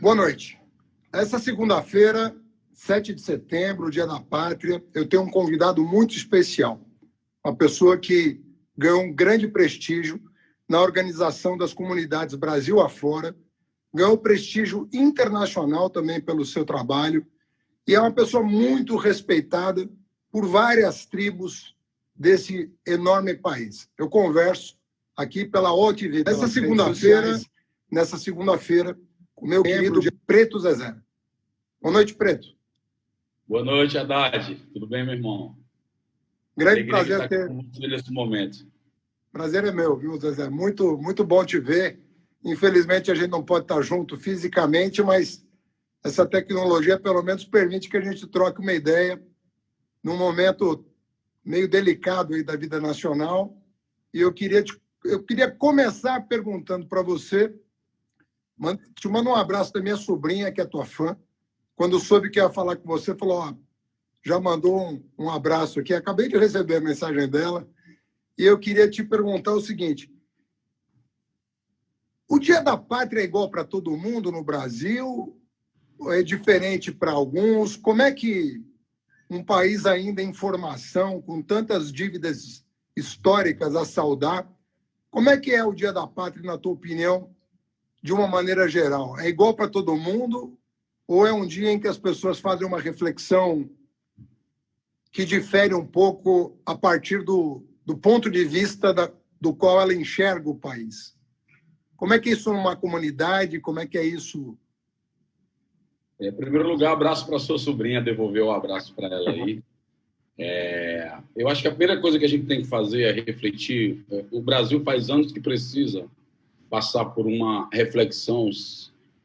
Boa noite. Essa segunda-feira, 7 de setembro, Dia da Pátria, eu tenho um convidado muito especial, uma pessoa que ganhou um grande prestígio na organização das comunidades Brasil afora, ganhou prestígio internacional também pelo seu trabalho e é uma pessoa muito respeitada por várias tribos desse enorme país. Eu converso aqui pela OTV. Nessa segunda-feira, com o meu querido Preto Zezé. Boa noite, Preto. Boa noite, Haddad. Tudo bem, meu irmão? Grande prazer ter com você nesse momento. Prazer é meu, viu, Zezé? Muito, muito bom te ver. Infelizmente, a gente não pode estar junto fisicamente, mas essa tecnologia, pelo menos, permite que a gente troque uma ideia num momento meio delicado aí da vida nacional. E eu queria começar perguntando para você, te mando um abraço da minha sobrinha, que é tua fã. Quando soube que ia falar com você, falou, ó, já mandou um abraço aqui. Acabei de receber a mensagem dela. E eu queria te perguntar o seguinte, o Dia da Pátria é igual para todo mundo no Brasil? Ou é diferente para alguns? Como é que um país ainda em formação, com tantas dívidas históricas a saldar, como é que é o Dia da Pátria, na tua opinião, de uma maneira geral? É igual para todo mundo ou é um dia em que as pessoas fazem uma reflexão que difere um pouco a partir do ponto de vista do qual ela enxerga o país? Como é que é isso numa comunidade? Como é que é isso? Em primeiro lugar, abraço para a sua sobrinha, devolver o abraço para ela aí. Eu acho que a primeira coisa que a gente tem que fazer é refletir. O Brasil faz anos que precisa passar por uma reflexão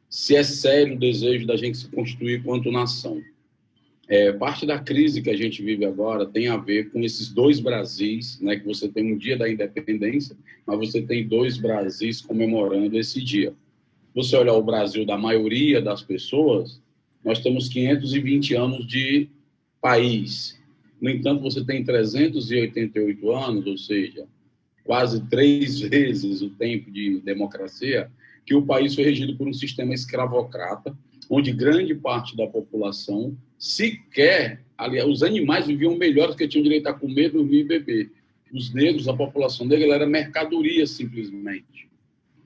se é sério o desejo da gente se constituir quanto nação. Parte da crise que a gente vive agora tem a ver com esses dois Brasis, né, que você tem um dia da independência, mas você tem dois Brasis comemorando esse dia. Você olhar o Brasil da maioria das pessoas, nós temos 520 anos de país. No entanto, você tem 388 anos, ou seja, quase 3 vezes o tempo de democracia, que o país foi regido por um sistema escravocrata, onde grande parte da população sequer, aliás, os animais viviam melhor porque tinham direito a comer, dormir e beber. Os negros, a população negra, era mercadoria simplesmente.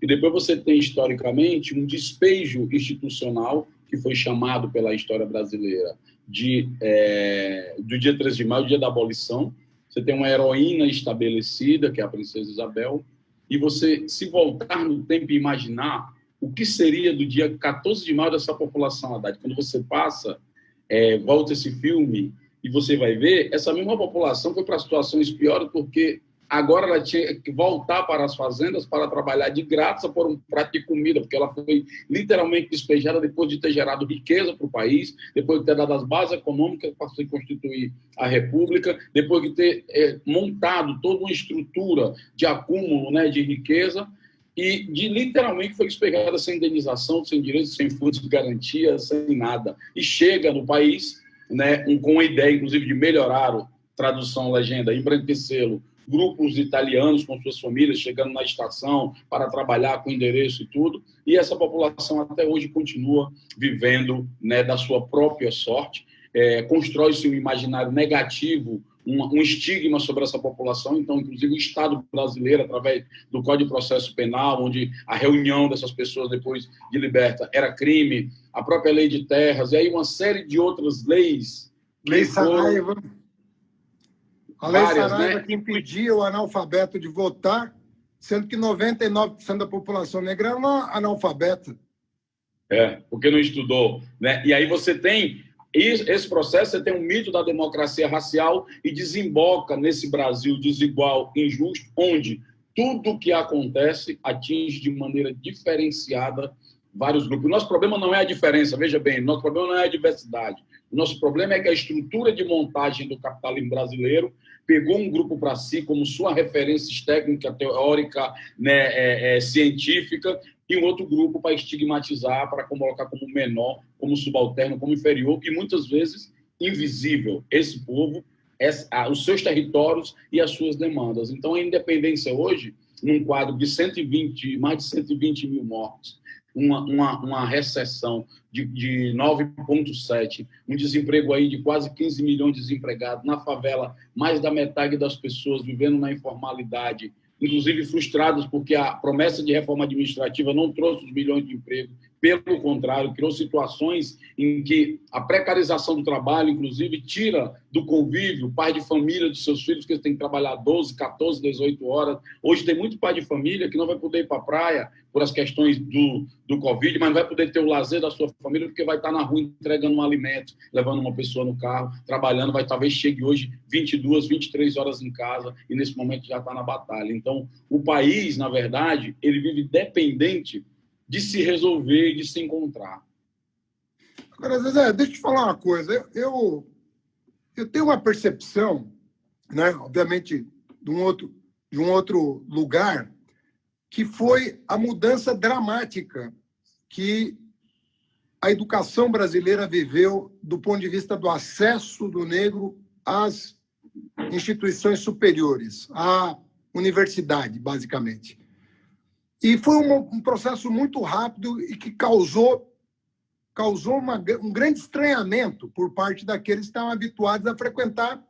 E depois você tem, historicamente, um despejo institucional, que foi chamado pela história brasileira do dia 13 de maio, dia da abolição. Você tem uma heroína estabelecida, que é a Princesa Isabel, e você, se voltar no tempo e imaginar o que seria do dia 14 de maio dessa população, Haddad, quando você volta esse filme e você vai ver, essa mesma população foi para situações piores porque agora ela tinha que voltar para as fazendas para trabalhar de graça por um prato de comida, porque ela foi literalmente despejada depois de ter gerado riqueza para o país, depois de ter dado as bases econômicas para se constituir a República, depois de ter montado toda uma estrutura de acúmulo, né, de riqueza, e literalmente foi despejada sem indenização, sem direitos, sem fundos de garantia, sem nada. E chega no país, né, com a ideia, inclusive, de melhorar tradução, legenda, embranquecê-lo, grupos italianos com suas famílias chegando na estação para trabalhar com endereço e tudo, e essa população até hoje continua vivendo, né, da sua própria sorte. Constrói-se um imaginário negativo, um estigma sobre essa população. Então, inclusive, o Estado brasileiro, através do Código de Processo Penal, onde a reunião dessas pessoas depois de liberta era crime, a própria lei de terras, e aí uma série de outras leis. Lei Saraiva. A Lei Saraiva, né, que impedia o analfabeto de votar, sendo que 99% da população negra era analfabeta. Porque não estudou, né? E aí você tem esse processo, você tem um mito da democracia racial e desemboca nesse Brasil desigual, injusto, onde tudo o que acontece atinge de maneira diferenciada vários grupos. O nosso problema não é a diferença, veja bem, o nosso problema não é a diversidade. O nosso problema é que a estrutura de montagem do capitalismo brasileiro pegou um grupo para si como sua referência técnica, teórica, né, científica, e um outro grupo para estigmatizar, para colocar como menor, como subalterno, como inferior, e muitas vezes invisível. Esse povo, os seus territórios e as suas demandas. Então, a independência hoje, num quadro de mais de 120 mil mortos, uma recessão de 9,7, um desemprego aí de quase 15 milhões de desempregados, na favela, mais da metade das pessoas vivendo na informalidade, inclusive frustrados porque a promessa de reforma administrativa não trouxe os milhões de empregos, pelo contrário, criou situações em que a precarização do trabalho, inclusive, tira do convívio o pai de família dos seus filhos, que eles têm que trabalhar 12, 14, 18 horas. Hoje tem muito pai de família que não vai poder ir para a praia por as questões do Covid, mas não vai poder ter o lazer da sua família porque vai estar na rua entregando um alimento, levando uma pessoa no carro, trabalhando, talvez chegue hoje 22, 23 horas em casa e nesse momento já está na batalha. Então, o país, na verdade, ele vive dependente de se resolver e de se encontrar. Agora, Zezé, deixa eu te falar uma coisa. Eu tenho uma percepção, né, obviamente, de um outro lugar, que foi a mudança dramática que a educação brasileira viveu do ponto de vista do acesso do negro às instituições superiores, à universidade, basicamente. E foi um processo muito rápido e que causou um grande estranhamento por parte daqueles que estavam habituados a frequentar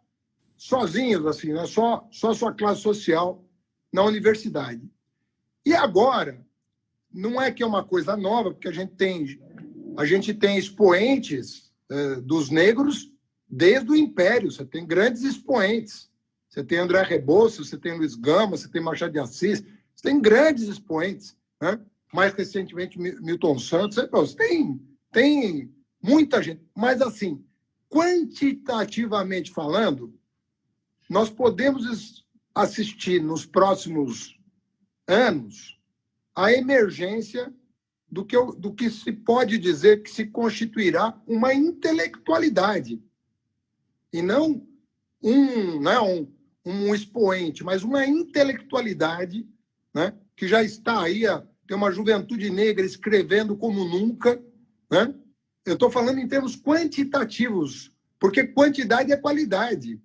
sozinhos, assim, né? Só sua classe social na universidade. E agora, não é que é uma coisa nova, porque a gente tem expoentes dos negros desde o Império, você tem grandes expoentes. Você tem André Rebouças, você tem Luiz Gama, você tem Machado de Assis, você tem grandes expoentes, né? Mais recentemente, Milton Santos. Você tem muita gente. Mas, assim, quantitativamente falando, nós podemos assistir nos próximos anos a emergência do que se pode dizer que se constituirá uma intelectualidade. E não um expoente, mas uma intelectualidade, né, que já está aí, tem uma juventude negra escrevendo como nunca, né? Eu estou falando em termos quantitativos, porque quantidade é qualidade.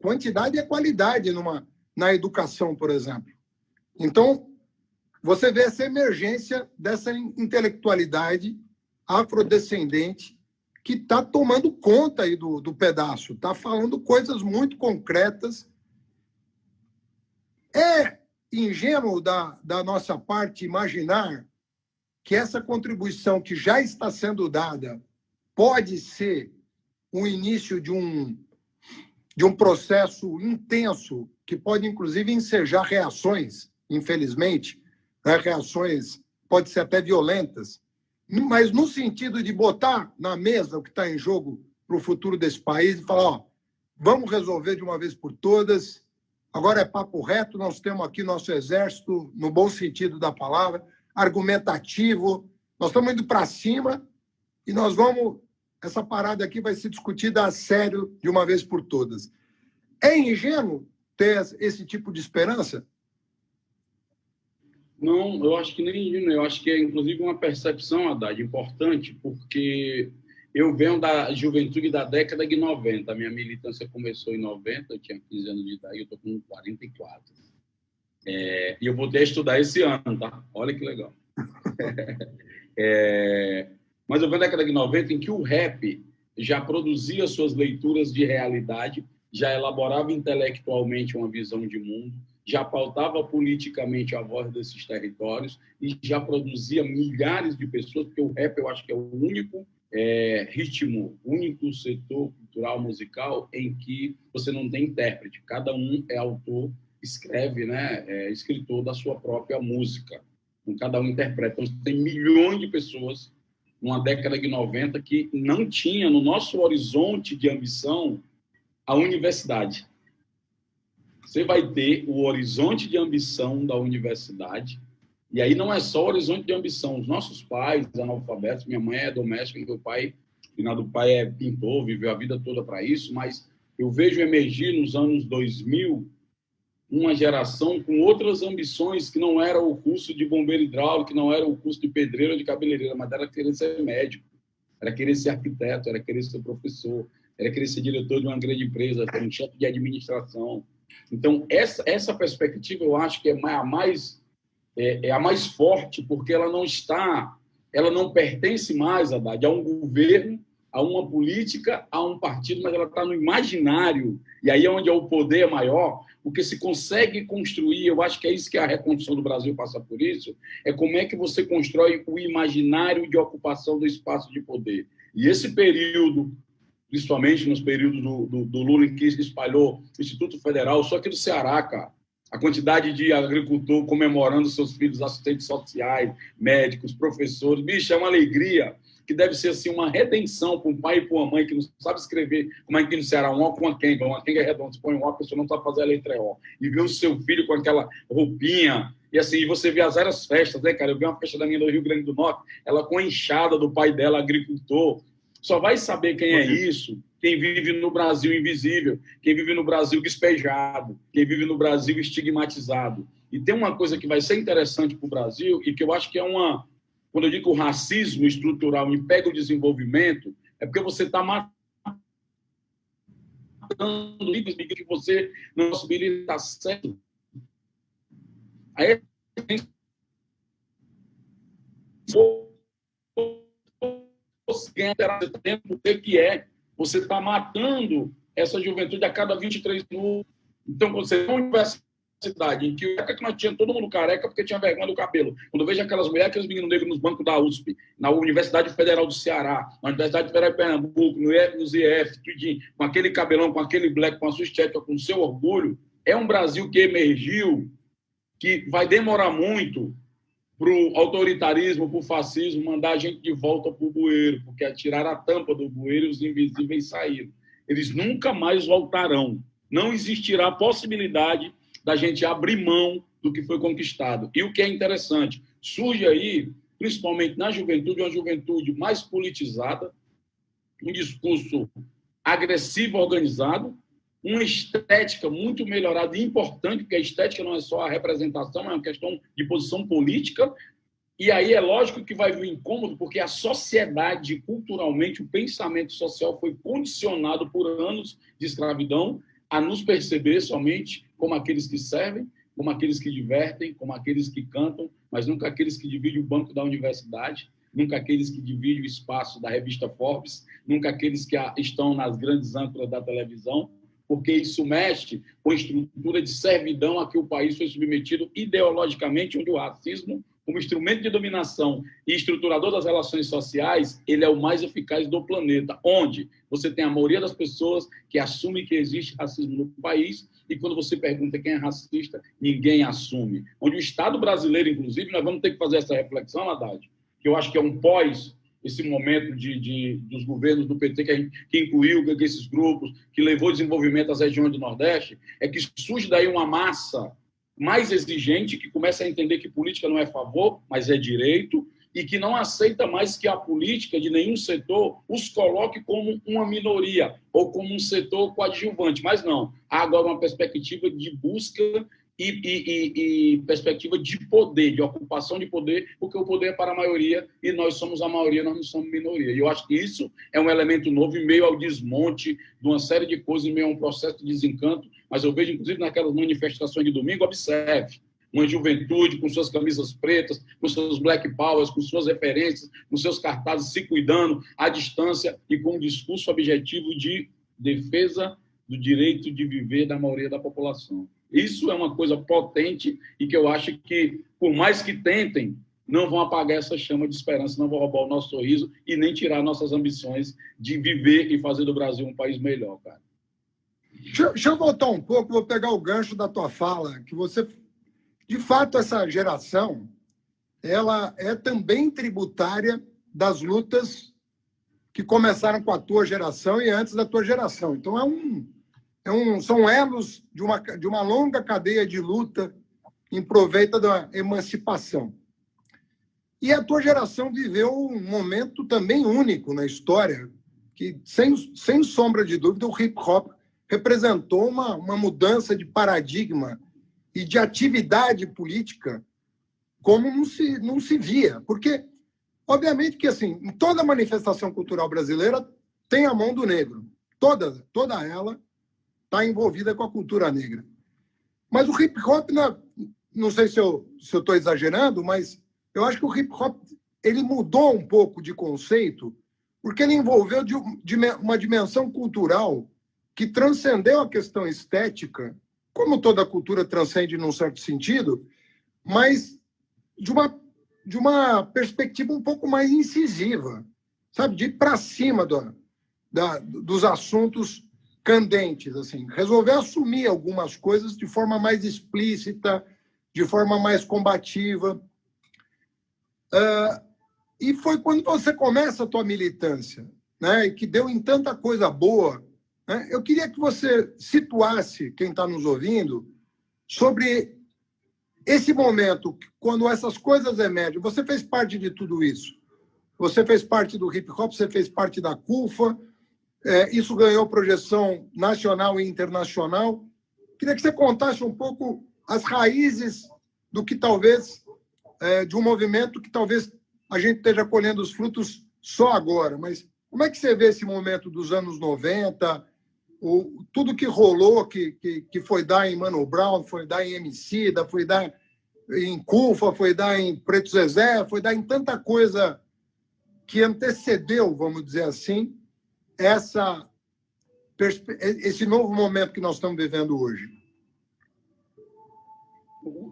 Quantidade é qualidade na educação, por exemplo. Então, você vê essa emergência dessa intelectualidade afrodescendente que está tomando conta aí do pedaço, está falando coisas muito concretas. É ingênuo da nossa parte imaginar que essa contribuição que já está sendo dada pode ser o início de um processo intenso que pode, inclusive, ensejar reações, infelizmente, né? Reações, pode ser até violentas, mas no sentido de botar na mesa o que está em jogo para o futuro desse país e falar, vamos resolver de uma vez por todas. Agora é papo reto, nós temos aqui nosso exército, no bom sentido da palavra, argumentativo, nós estamos indo para cima e essa parada aqui vai ser discutida a sério de uma vez por todas. É ingênuo ter esse tipo de esperança? Não, eu acho que nem, eu acho que é inclusive uma percepção, Haddad, importante, porque eu venho da juventude da década de 90. A minha militância começou em 90, eu tinha 15 anos de idade, eu estou com 44. E eu voltei a estudar esse ano, tá? Olha que legal. Mas eu venho da década de 90 em que o rap já produzia suas leituras de realidade, já elaborava intelectualmente uma visão de mundo, já pautava politicamente a voz desses territórios e já produzia milhares de pessoas, porque o rap eu acho que é o único ritmo, único setor cultural musical em que você não tem intérprete. Cada um é autor, escreve, né, escritor da sua própria música. Então, cada um interpreta. Então, tem milhões de pessoas numa década de 90 que não tinha no nosso horizonte de ambição a universidade. Você vai ter o horizonte de ambição da universidade. E aí não é só o horizonte de ambição. Os nossos pais, analfabetos, minha mãe é doméstica, meu pai, finado pai é pintor, viveu a vida toda para isso, mas eu vejo emergir nos anos 2000 uma geração com outras ambições que não era o curso de bombeiro hidráulico, que não era o curso de pedreiro ou de cabeleireira, mas era querer ser médico, era querer ser arquiteto, era querer ser professor, era querer ser diretor de uma grande empresa, ser um chefe de administração. Então, essa perspectiva eu acho que é a mais é a mais forte, porque ela não pertence mais, Haddad, a um governo, a uma política, a um partido, mas ela está no imaginário, e aí é onde o poder é maior, porque se consegue construir, eu acho que é isso que a reconstrução do Brasil passa por isso, é como é que você constrói o imaginário de ocupação do espaço de poder. E esse período, principalmente nos períodos do Lula, em que espalhou o Instituto Federal, só aqui do Ceará, cara, a quantidade de agricultor comemorando seus filhos, assistentes sociais, médicos, professores, bicho, é uma alegria que deve ser assim, uma redenção para um pai e para uma mãe que não sabe escrever, como é que no Ceará, um O com uma quenga é redonda, você põe um O, a pessoa não sabe fazer a letra O, e ver o seu filho com aquela roupinha, e assim, você vê as várias festas, né, cara? Eu vi uma festa da minha do Rio Grande do Norte, ela com a enxada do pai dela, agricultor. Só vai saber quem é isso quem vive no Brasil invisível, quem vive no Brasil despejado, quem vive no Brasil estigmatizado. E tem uma coisa que vai ser interessante para o Brasil e que eu acho que é uma... Quando eu digo que o racismo estrutural impede o desenvolvimento, é porque você está matando líderes que você não possibilita estar certo. Aí você ganha tempo, o que é? Você está matando essa juventude a cada 23 minutos. Então, você tem uma universidade em que nós tínhamos todo mundo careca porque tinha vergonha do cabelo. Quando eu vejo aquelas mulheres, aqueles meninos negros nos bancos da USP, na Universidade Federal do Ceará, na Universidade Federal de Pernambuco, nos IF, tudinho, com aquele cabelão, com aquele black, com a sua estética, com o seu orgulho, é um Brasil que emergiu, que vai demorar muito para o autoritarismo, para o fascismo, mandar a gente de volta para o bueiro, porque atiraram a tampa do bueiro e os invisíveis saíram. Eles nunca mais voltarão. Não existirá a possibilidade da gente abrir mão do que foi conquistado. E o que é interessante, surge aí, principalmente na juventude, uma juventude mais politizada, um discurso agressivo, organizado, uma estética muito melhorada e importante, porque a estética não é só a representação, é uma questão de posição política, e aí é lógico que vai vir um incômodo, porque a sociedade, culturalmente, o pensamento social foi condicionado por anos de escravidão a nos perceber somente como aqueles que servem, como aqueles que divertem, como aqueles que cantam, mas nunca aqueles que dividem o banco da universidade, nunca aqueles que dividem o espaço da revista Forbes, nunca aqueles que estão nas grandes âncoras da televisão, porque isso mexe com a estrutura de servidão a que o país foi submetido ideologicamente, onde o racismo, como instrumento de dominação e estruturador das relações sociais, ele é o mais eficaz do planeta, onde você tem a maioria das pessoas que assume que existe racismo no país, e quando você pergunta quem é racista, ninguém assume. Onde o Estado brasileiro, inclusive, nós vamos ter que fazer essa reflexão, Haddad, que eu acho que é um pós esse momento dos governos do PT, que incluiu esses grupos, que levou desenvolvimento às regiões do Nordeste, é que surge daí uma massa mais exigente, que começa a entender que política não é favor, mas é direito, e que não aceita mais que a política de nenhum setor os coloque como uma minoria, ou como um setor coadjuvante. Mas não, há agora uma perspectiva de busca e perspectiva de poder, de ocupação de poder, porque o poder é para a maioria e nós somos a maioria, nós não somos minoria. E eu acho que isso é um elemento novo em meio ao desmonte de uma série de coisas, em meio a um processo de desencanto, mas eu vejo, inclusive, naquelas manifestações de domingo, observe, uma juventude com suas camisas pretas, com seus black powers, com suas referências, com seus cartazes, se cuidando à distância e com um discurso objetivo de defesa do direito de viver da maioria da população. Isso é uma coisa potente e que eu acho que, por mais que tentem, não vão apagar essa chama de esperança, não vão roubar o nosso sorriso e nem tirar nossas ambições de viver e fazer do Brasil um país melhor, cara. Deixa eu voltar um pouco, vou pegar o gancho da tua fala, que você... De fato, essa geração, ela é também tributária das lutas que começaram com a tua geração e antes da tua geração. Então, são elos de uma longa cadeia de luta em proveito da emancipação. E a tua geração viveu um momento também único na história, que, sem sombra de dúvida, o hip-hop representou uma mudança de paradigma e de atividade política como não se via. Porque, obviamente, que assim, em toda manifestação cultural brasileira tem a mão do negro. Toda ela está envolvida com a cultura negra. Mas o hip-hop, não sei se eu estou exagerando, mas eu acho que o hip hop ele mudou um pouco de conceito, porque ele envolveu uma dimensão cultural que transcendeu a questão estética, como toda cultura transcende num certo sentido, mas de uma perspectiva um pouco mais incisiva, sabe? De ir para cima dos assuntos candentes, assim. Resolver assumir algumas coisas de forma mais explícita, de forma mais combativa. E foi quando você começa a tua militância, né? E que deu em tanta coisa boa, né? Eu queria que você situasse quem está nos ouvindo sobre esse momento, quando essas coisas emergem. Você fez parte de tudo isso. Você fez parte do hip hop, você fez parte da CUFA, isso ganhou projeção nacional e internacional. Queria que você contasse um pouco as raízes do que talvez, de um movimento que talvez a gente esteja colhendo os frutos só agora. Mas como é que você vê esse momento dos anos 90, tudo que rolou, que foi dar em Mano Brown, foi dar em Emicida, foi dar em CUFA, foi dar em Preto Zezé, foi dar em tanta coisa que antecedeu, vamos dizer assim, esse novo momento que nós estamos vivendo hoje?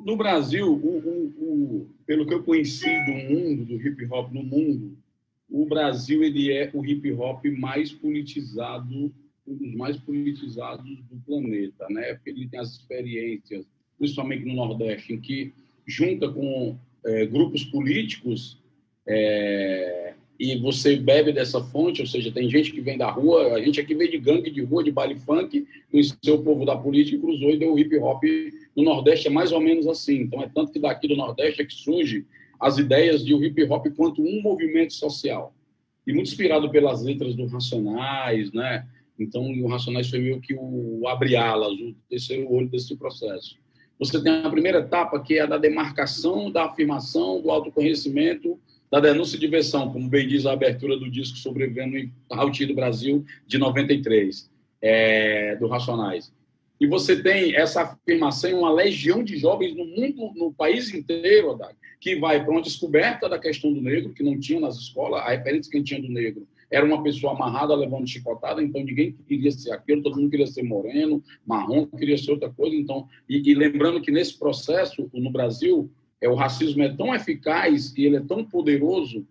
No Brasil, pelo que eu conheci do mundo, do hip hop no mundo, o Brasil ele é o hip hop mais politizado, um dos mais politizados do planeta, né? Porque ele tem as experiências, principalmente no Nordeste, em que junta com grupos políticos e você bebe dessa fonte, ou seja, tem gente que vem da rua, a gente aqui veio de gangue de rua, de baile funk, conheceu o povo da política, cruzou e deu o hip hop no Nordeste, é mais ou menos assim. Então, é tanto que daqui do Nordeste é que surge as ideias de o hip hop quanto um movimento social. E muito inspirado pelas letras do Racionais, né? Então, o Racionais foi meio que o abre-alas, o terceiro olho desse processo. Você tem a primeira etapa, que é a da demarcação, da afirmação, do autoconhecimento, da denúncia e diversão, como bem diz a abertura do disco Sobrevivendo em Rauti do Brasil, de 93, do Racionais. E você tem essa afirmação em uma legião de jovens no mundo, no país inteiro, Haddad, que vai para uma descoberta da questão do negro, que não tinha nas escolas. A referência que a gente tinha do negro era uma pessoa amarrada, levando chicotada, então ninguém queria ser aquilo, todo mundo queria ser moreno, marrom, queria ser outra coisa. Então, e lembrando que nesse processo, no Brasil, o racismo é tão eficaz e ele é tão poderoso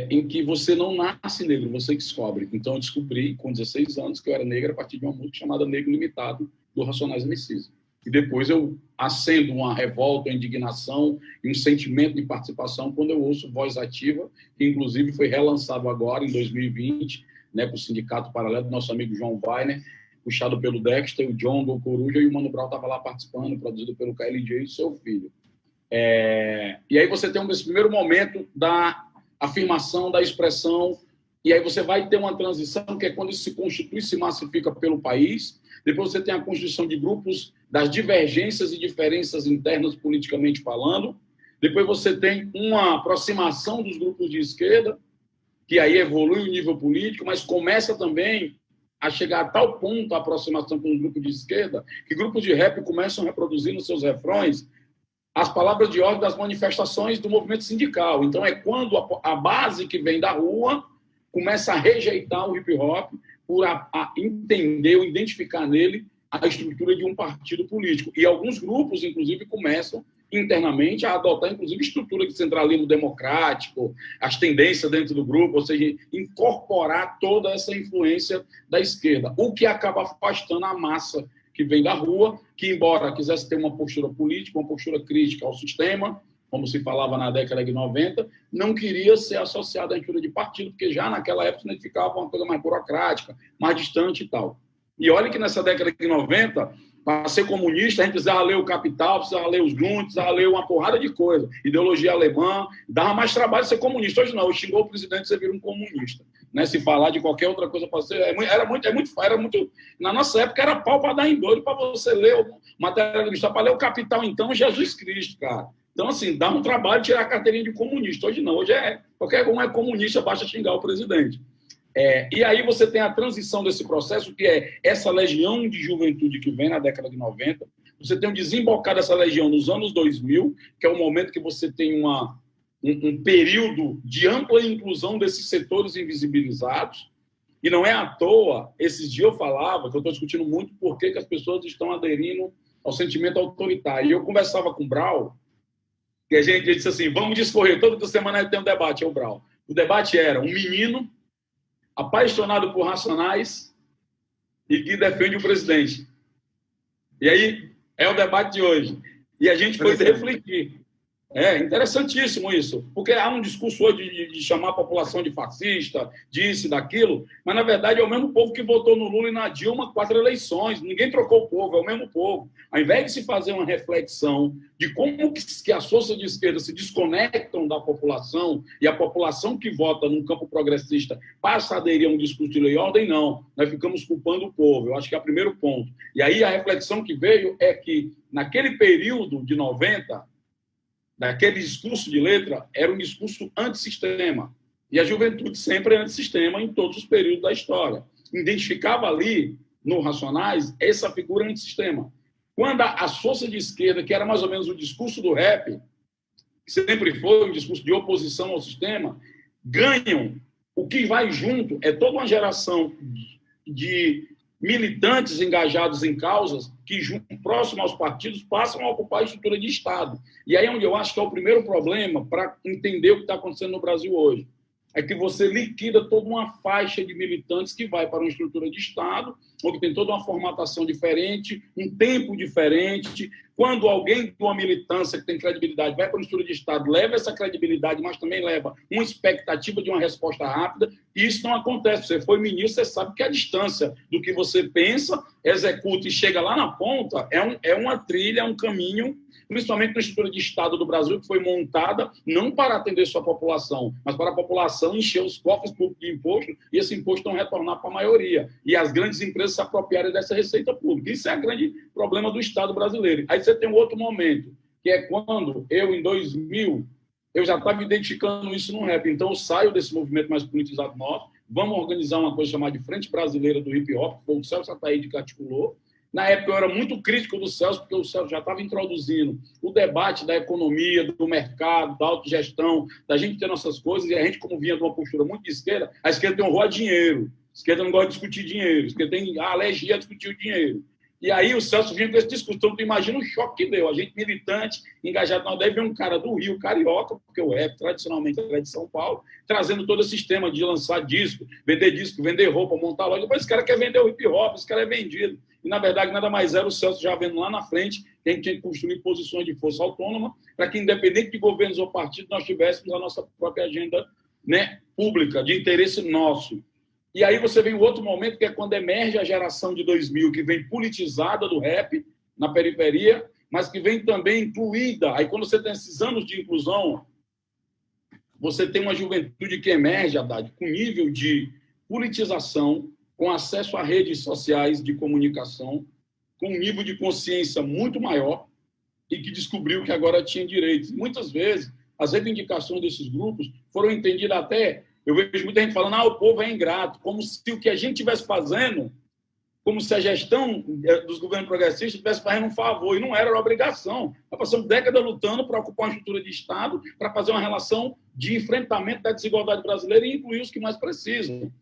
em que você não nasce negro, você descobre. Então, eu descobri, com 16 anos, que eu era negro a partir de uma música chamada Negro Limitado, do Racionais MCs. E depois eu acendo uma revolta, uma indignação e um sentimento de participação quando eu ouço Voz Ativa, que inclusive foi relançado agora, em 2020, né, com o Sindicato Paralelo do nosso amigo João Weiner, puxado pelo Dexter, o John, o Coruja, e o Mano Brown estava lá participando, produzido pelo KLJ e seu filho. E aí você tem esse primeiro momento da afirmação, da expressão, e aí você vai ter uma transição, que é quando isso se constitui, se massifica pelo país. Depois você tem a constituição de grupos das divergências e diferenças internas politicamente falando. Depois você tem uma aproximação dos grupos de esquerda, que aí evolui o nível político, mas começa também a chegar a tal ponto a aproximação com os grupos de esquerda, que grupos de rap começam a reproduzir nos seus refrões as palavras de ordem das manifestações do movimento sindical. Então, é quando a base que vem da rua começa a rejeitar o hip-hop por entender ou identificar nele a estrutura de um partido político. E alguns grupos, inclusive, começam internamente a adotar, inclusive, estrutura de centralismo democrático, as tendências dentro do grupo, ou seja, incorporar toda essa influência da esquerda, o que acaba afastando a massa que vem da rua, que, embora quisesse ter uma postura política, uma postura crítica ao sistema, como se falava na década de 90, não queria ser associada à estrutura de partido, porque já naquela época identificava uma coisa mais burocrática, mais distante e tal. E olha que nessa década de 90, para ser comunista, a gente precisava ler o Capital, precisava ler os Juntos, precisava ler uma porrada de coisa. Ideologia alemã, dava mais trabalho ser comunista. Hoje não, xingou o presidente, você vira um comunista. Né? Se falar de qualquer outra coisa para ser... Era muito... Na nossa época era pau para dar em doido para você ler o materialista. Para ler o Capital, então, Jesus Cristo, cara. Então, assim, dá um trabalho tirar a carteirinha de comunista. Hoje não, hoje qualquer um é comunista, basta xingar o presidente. E aí você tem a transição desse processo, que é essa legião de juventude que vem na década de 90. Você tem o desembocar dessa legião nos anos 2000, que é o momento que você tem um período de ampla inclusão desses setores invisibilizados. E não é à toa, esses dias eu falava, que eu estou discutindo muito por que as pessoas estão aderindo ao sentimento autoritário. E eu conversava com o Brau, que a gente disse assim, vamos discorrer, toda semana tem um debate, é o Brau. O debate era um menino apaixonado por Racionais e que defende o presidente. E aí, é o debate de hoje. E a gente foi refletir. É interessantíssimo isso, porque há um discurso hoje de chamar a população de fascista, disso e daquilo, mas, na verdade, é o mesmo povo que votou no Lula e na Dilma 4 eleições. Ninguém trocou o povo, é o mesmo povo. Ao invés de se fazer uma reflexão de como que as forças de esquerda se desconectam da população e a população que vota num campo progressista passa a aderir a um discurso de lei e ordem, não. Nós ficamos culpando o povo. Eu acho que é o primeiro ponto. E aí a reflexão que veio é que, naquele período de 90, daquele discurso de letra, era um discurso antissistema. E a juventude sempre é antissistema em todos os períodos da história. Identificava ali, no Racionais, essa figura antissistema. Quando as forças de esquerda, que era mais ou menos o discurso do rap, que sempre foi um discurso de oposição ao sistema, ganham, o que vai junto é toda uma geração de militantes engajados em causas que, próximo aos partidos, passam a ocupar a estrutura de Estado. E aí é onde eu acho que é o primeiro problema para entender o que está acontecendo no Brasil hoje. É que você liquida toda uma faixa de militantes que vai para uma estrutura de Estado, ou que tem toda uma formatação diferente, um tempo diferente. Quando alguém de uma militância que tem credibilidade vai para uma estrutura de Estado, leva essa credibilidade, mas também leva uma expectativa de uma resposta rápida, e isso não acontece. Você foi ministro, você sabe que a distância do que você pensa, executa e chega lá na ponta é uma trilha, é um caminho, principalmente na estrutura de Estado do Brasil, que foi montada não para atender sua população, mas para a população encher os cofres públicos de imposto e esse imposto não retornar para a maioria. E as grandes empresas se apropriarem dessa receita pública. Isso é o grande problema do Estado brasileiro. Aí você tem um outro momento, que é quando eu, em 2000, eu já estava identificando isso no rap. Então, eu saio desse movimento mais politizado nosso, vamos organizar uma coisa chamada de Frente Brasileira do Hip Hop, que foi o Celso Ataíde que articulou. Na época, eu era muito crítico do Celso, porque o Celso já estava introduzindo o debate da economia, do mercado, da autogestão, da gente ter nossas coisas, e a gente, como vinha de uma postura muito de esquerda, a esquerda tem horror a dinheiro, a esquerda não gosta de discutir dinheiro, a esquerda tem alergia a discutir o dinheiro. E aí o Celso vinha com esse discurso, então tu imagina o choque que deu. A gente militante, engajado na aldeia, vem um cara do Rio, carioca, porque o rap tradicionalmente é de São Paulo, trazendo todo esse sistema de lançar disco, vender roupa, montar loja. Depois esse cara quer vender o hip hop, esse cara é vendido. E, na verdade, nada mais era o Celso já vendo lá na frente que a gente tinha que construir posições de força autônoma para que, independente de governos ou partidos, nós tivéssemos a nossa própria agenda, né, pública, de interesse nosso. E aí você vem o outro momento, que é quando emerge a geração de 2000, que vem politizada do rap, na periferia, mas que vem também incluída. Aí, quando você tem esses anos de inclusão, você tem uma juventude que emerge, Haddad, com nível de politização, com acesso a redes sociais de comunicação, com um nível de consciência muito maior e que descobriu que agora tinha direitos. Muitas vezes, as reivindicações desses grupos foram entendidas até... Eu vejo muita gente falando, o povo é ingrato, como se o que a gente estivesse fazendo, como se a gestão dos governos progressistas estivesse fazendo um favor, e não era obrigação. Nós passamos décadas lutando para ocupar uma estrutura de Estado, para fazer uma relação de enfrentamento da desigualdade brasileira e incluir os que mais precisam.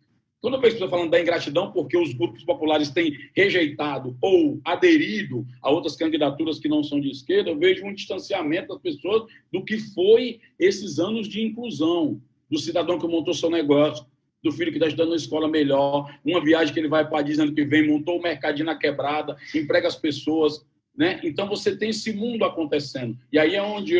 Toda vez que você está falando da ingratidão, porque os grupos populares têm rejeitado ou aderido a outras candidaturas que não são de esquerda, eu vejo um distanciamento das pessoas do que foi esses anos de inclusão, do cidadão que montou seu negócio, do filho que está estudando na escola melhor, uma viagem que ele vai para a Disney ano que vem, montou o mercadinho na quebrada, emprega as pessoas, né? Então, você tem esse mundo acontecendo. E aí é onde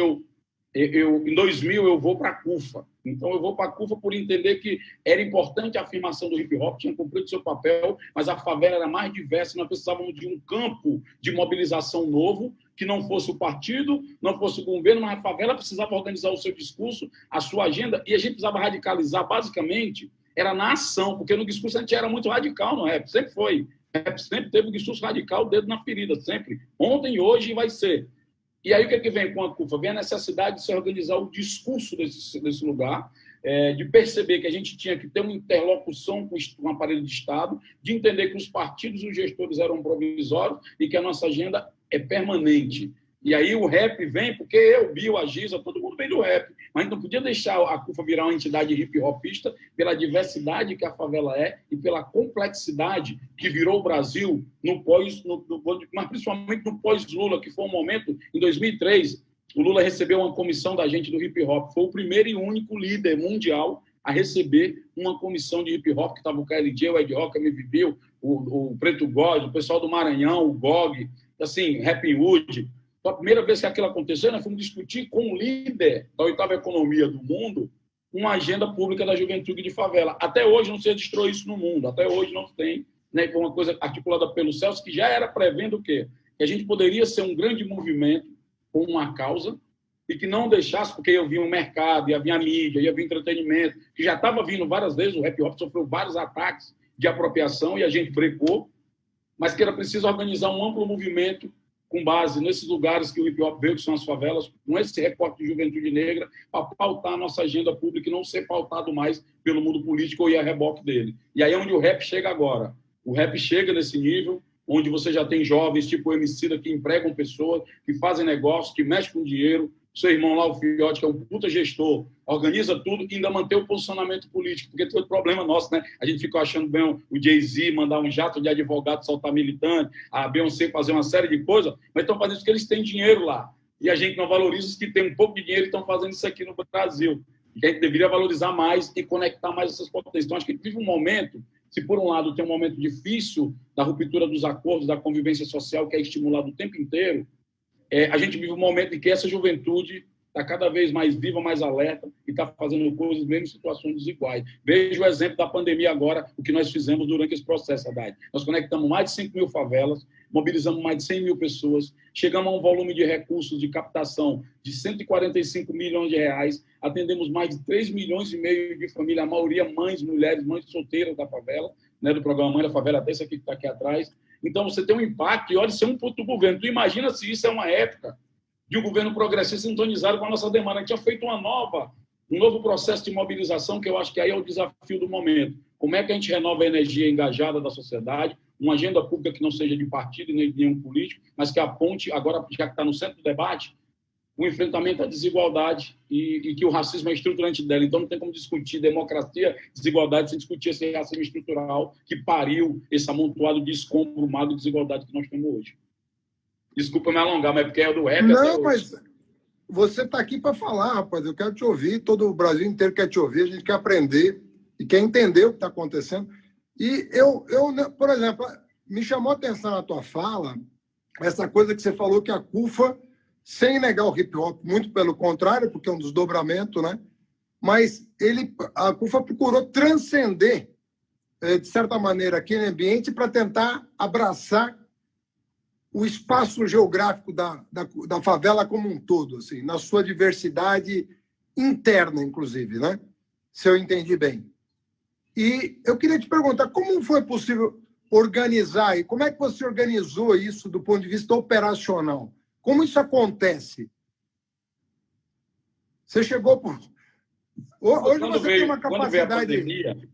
em 2000, eu vou para a CUFA. Então, eu vou para a CUFA por entender que era importante a afirmação do hip-hop, tinha cumprido seu papel, mas a favela era mais diversa, nós precisávamos de um campo de mobilização novo, que não fosse o partido, não fosse o governo, mas a favela precisava organizar o seu discurso, a sua agenda, e a gente precisava radicalizar, basicamente, era na ação, porque no discurso a gente era muito radical no rap, sempre foi. O rap sempre teve um discurso radical, o dedo na ferida, sempre. Ontem, hoje e vai ser. E aí o que é que vem com a CUFA? Vem a necessidade de se organizar o discurso desse lugar, de perceber que a gente tinha que ter uma interlocução com um aparelho de Estado, de entender que os partidos e os gestores eram provisórios e que a nossa agenda é permanente. E aí o rap vem, porque eu, Bill, a Giza, todo mundo vem do rap. Mas a gente não podia deixar a CUFA virar uma entidade hip-hopista pela diversidade que a favela é e pela complexidade que virou o Brasil mas principalmente no pós-Lula, que foi um momento, em 2003, o Lula recebeu uma comissão da gente do hip-hop. Foi o primeiro e único líder mundial a receber uma comissão de hip-hop, que estava o KLJ, o Ed Rock, o MV Bill, o Preto God, o pessoal do Maranhão, o GOG, assim, Rapping Hood. Então, a primeira vez que aquilo aconteceu, nós fomos discutir com o líder da 8ª economia do mundo uma agenda pública da juventude de favela. Até hoje não se registrou isso no mundo, até hoje não tem, né, uma coisa articulada pelo Celso, que já era prevendo o quê? Que a gente poderia ser um grande movimento com uma causa e que não deixasse, porque ia vir um mercado, ia vir a mídia, ia vir entretenimento, que já estava vindo várias vezes, o hip-hop sofreu vários ataques de apropriação e a gente brecou, mas que era preciso organizar um amplo movimento com base nesses lugares que o hip-hop veio, que são as favelas, com esse recorte de juventude negra, para pautar a nossa agenda pública e não ser pautado mais pelo mundo político ou ir a reboque dele. E aí é onde o rap chega agora. O rap chega nesse nível, onde você já tem jovens, tipo o Emicida, que empregam pessoas, que fazem negócios, que mexem com dinheiro. Seu irmão lá, o Fiote, que é um puta gestor, organiza tudo e ainda mantém o posicionamento político, porque tem outro problema nosso, né? A gente fica achando bem o Jay-Z mandar um jato de advogado soltar militante, a Beyoncé fazer uma série de coisas, mas estão fazendo isso porque eles têm dinheiro lá. E a gente não valoriza os que têm um pouco de dinheiro e estão fazendo isso aqui no Brasil. E a gente deveria valorizar mais e conectar mais essas potências. Então, acho que vive um momento, se por um lado tem um momento difícil da ruptura dos acordos, da convivência social, que é estimulado o tempo inteiro, a gente vive um momento em que essa juventude está cada vez mais viva, mais alerta e está fazendo coisas mesmo em situações desiguais. Veja o exemplo da pandemia agora, o que nós fizemos durante esse processo, Haddad. Nós conectamos mais de 5 mil favelas, mobilizamos mais de 100 mil pessoas, chegamos a um volume de recursos de captação de 145 milhões de reais, atendemos mais de 3 milhões e meio de famílias, a maioria mães, mulheres, mães solteiras da favela, né, do programa Mãe da Favela, até esse aqui que está aqui atrás. Então, você tem um impacto, e olha, isso é um ponto do governo. Tu imagina se isso é uma época de um governo progressista sintonizado com a nossa demanda. A gente tinha feito um novo processo de mobilização, que eu acho que aí é o desafio do momento. Como é que a gente renova a energia engajada da sociedade, uma agenda pública que não seja de partido nem de nenhum político, mas que aponte, agora já que está no centro do debate, o enfrentamento à desigualdade e que o racismo é estruturante dela. Então, não tem como discutir democracia, desigualdade, sem discutir esse racismo estrutural que pariu esse amontoado de escombro, magro de desigualdade que nós temos hoje. Desculpa me alongar, mas é porque é do rap. Não, mas você está aqui para falar, rapaz. Eu quero te ouvir, todo o Brasil inteiro quer te ouvir, a gente quer aprender e quer entender o que está acontecendo. E eu, por exemplo, me chamou a atenção na tua fala essa coisa que você falou que a CUFA, sem negar o hip-hop, muito pelo contrário, porque é um desdobramento, né? Mas a CUFA procurou transcender, de certa maneira, aquele ambiente para tentar abraçar o espaço geográfico da favela como um todo, assim, na sua diversidade interna, inclusive, né? Se eu entendi bem. E eu queria te perguntar, como foi possível organizar, e como é que você organizou isso do ponto de vista operacional? Como isso acontece? Você chegou por... Hoje você tem uma capacidade...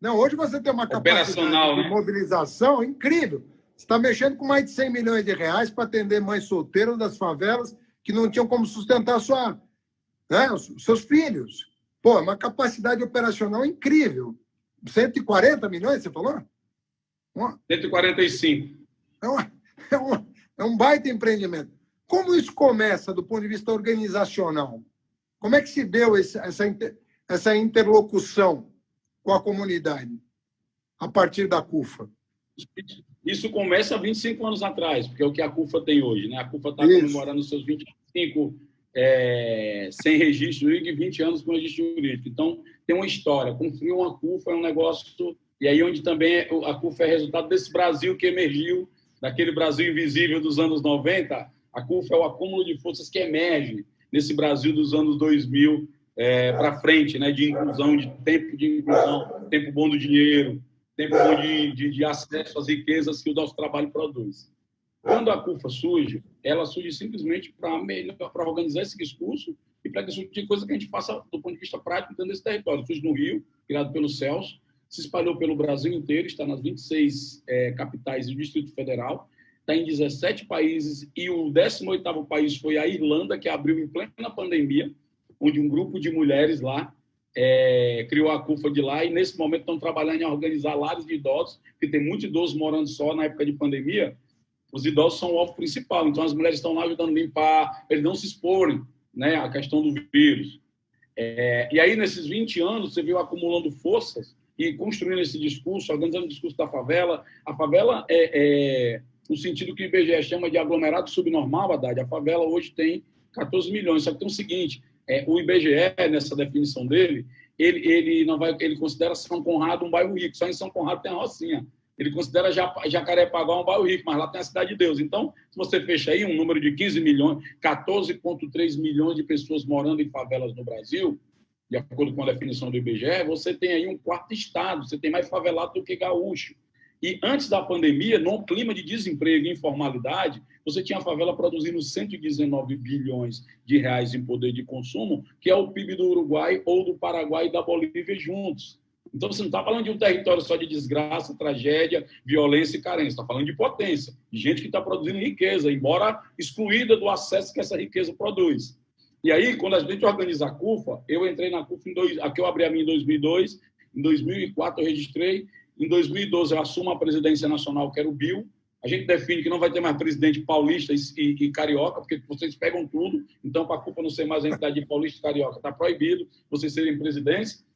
Não, hoje você tem uma capacidade de mobilização incrível. Você está mexendo com mais de 100 milhões de reais para atender mães solteiras das favelas que não tinham como sustentar os seus filhos. Pô, é uma capacidade operacional incrível. 140 milhões, você falou? 145. É um baita empreendimento. Como isso começa do ponto de vista organizacional? Como é que se deu essa interlocução com a comunidade a partir da CUFA? Isso começa há 25 anos atrás, porque é o que a CUFA tem hoje, né? A CUFA está comemorando os seus 25 sem registro jurídico e 20 anos com registro jurídico. Então, tem uma história. Construir uma CUFA é um negócio... E aí onde também a CUFA é resultado desse Brasil que emergiu, daquele Brasil invisível dos anos 90. A CUFA é o acúmulo de forças que emerge nesse Brasil dos anos 2000 para frente, né? De inclusão, de inclusão, tempo bom do dinheiro, tempo bom de acesso às riquezas que o nosso trabalho produz. Quando a CUFA surge, ela surge simplesmente para organizar esse discurso e para discutir coisa que a gente faça do ponto de vista prático dentro desse território. Surge no Rio, criado pelo Celso, se espalhou pelo Brasil inteiro, está nas 26 capitais do Distrito Federal. está em 17 países, e o 18º país foi a Irlanda, que abriu em plena pandemia, onde um grupo de mulheres lá criou a CUFA de lá, e nesse momento estão trabalhando em organizar lares de idosos, porque tem muitos idosos morando só na época de pandemia. Os idosos são o alvo principal, então as mulheres estão lá ajudando a limpar, eles não se exporem, né, à questão do vírus. E aí, nesses 20 anos, você viu acumulando forças e construindo esse discurso, organizando o discurso da favela. A favela no sentido que o IBGE chama de aglomerado subnormal, Haddad. A favela hoje tem 14 milhões, só que tem o seguinte, o IBGE, nessa definição dele, ele considera São Conrado um bairro rico, só em São Conrado tem a Rocinha. Ele considera Jacarepaguá um bairro rico, mas lá tem a Cidade de Deus. Então, se você fecha aí um número de 15 milhões, 14,3 milhões de pessoas morando em favelas no Brasil, de acordo com a definição do IBGE, você tem aí um quarto estado, você tem mais favelado do que gaúcho. E antes da pandemia, num clima de desemprego e informalidade, você tinha a favela produzindo 119 bilhões de reais em poder de consumo, que é o PIB do Uruguai ou do Paraguai e da Bolívia juntos. Então, você não está falando de um território só de desgraça, tragédia, violência e carência. Está falando de potência, de gente que está produzindo riqueza, embora excluída do acesso que essa riqueza produz. E aí, quando a gente organiza a CUFA, eu entrei na CUFA, aqui eu abri a minha em 2002, em 2004 eu registrei, em 2012 eu assumo a presidência nacional, que era o BIL. A gente define que não vai ter mais presidente paulista e carioca, porque vocês pegam tudo. Então, para a CUFA não ser mais a entidade de paulista e carioca, está proibido vocês serem presidentes.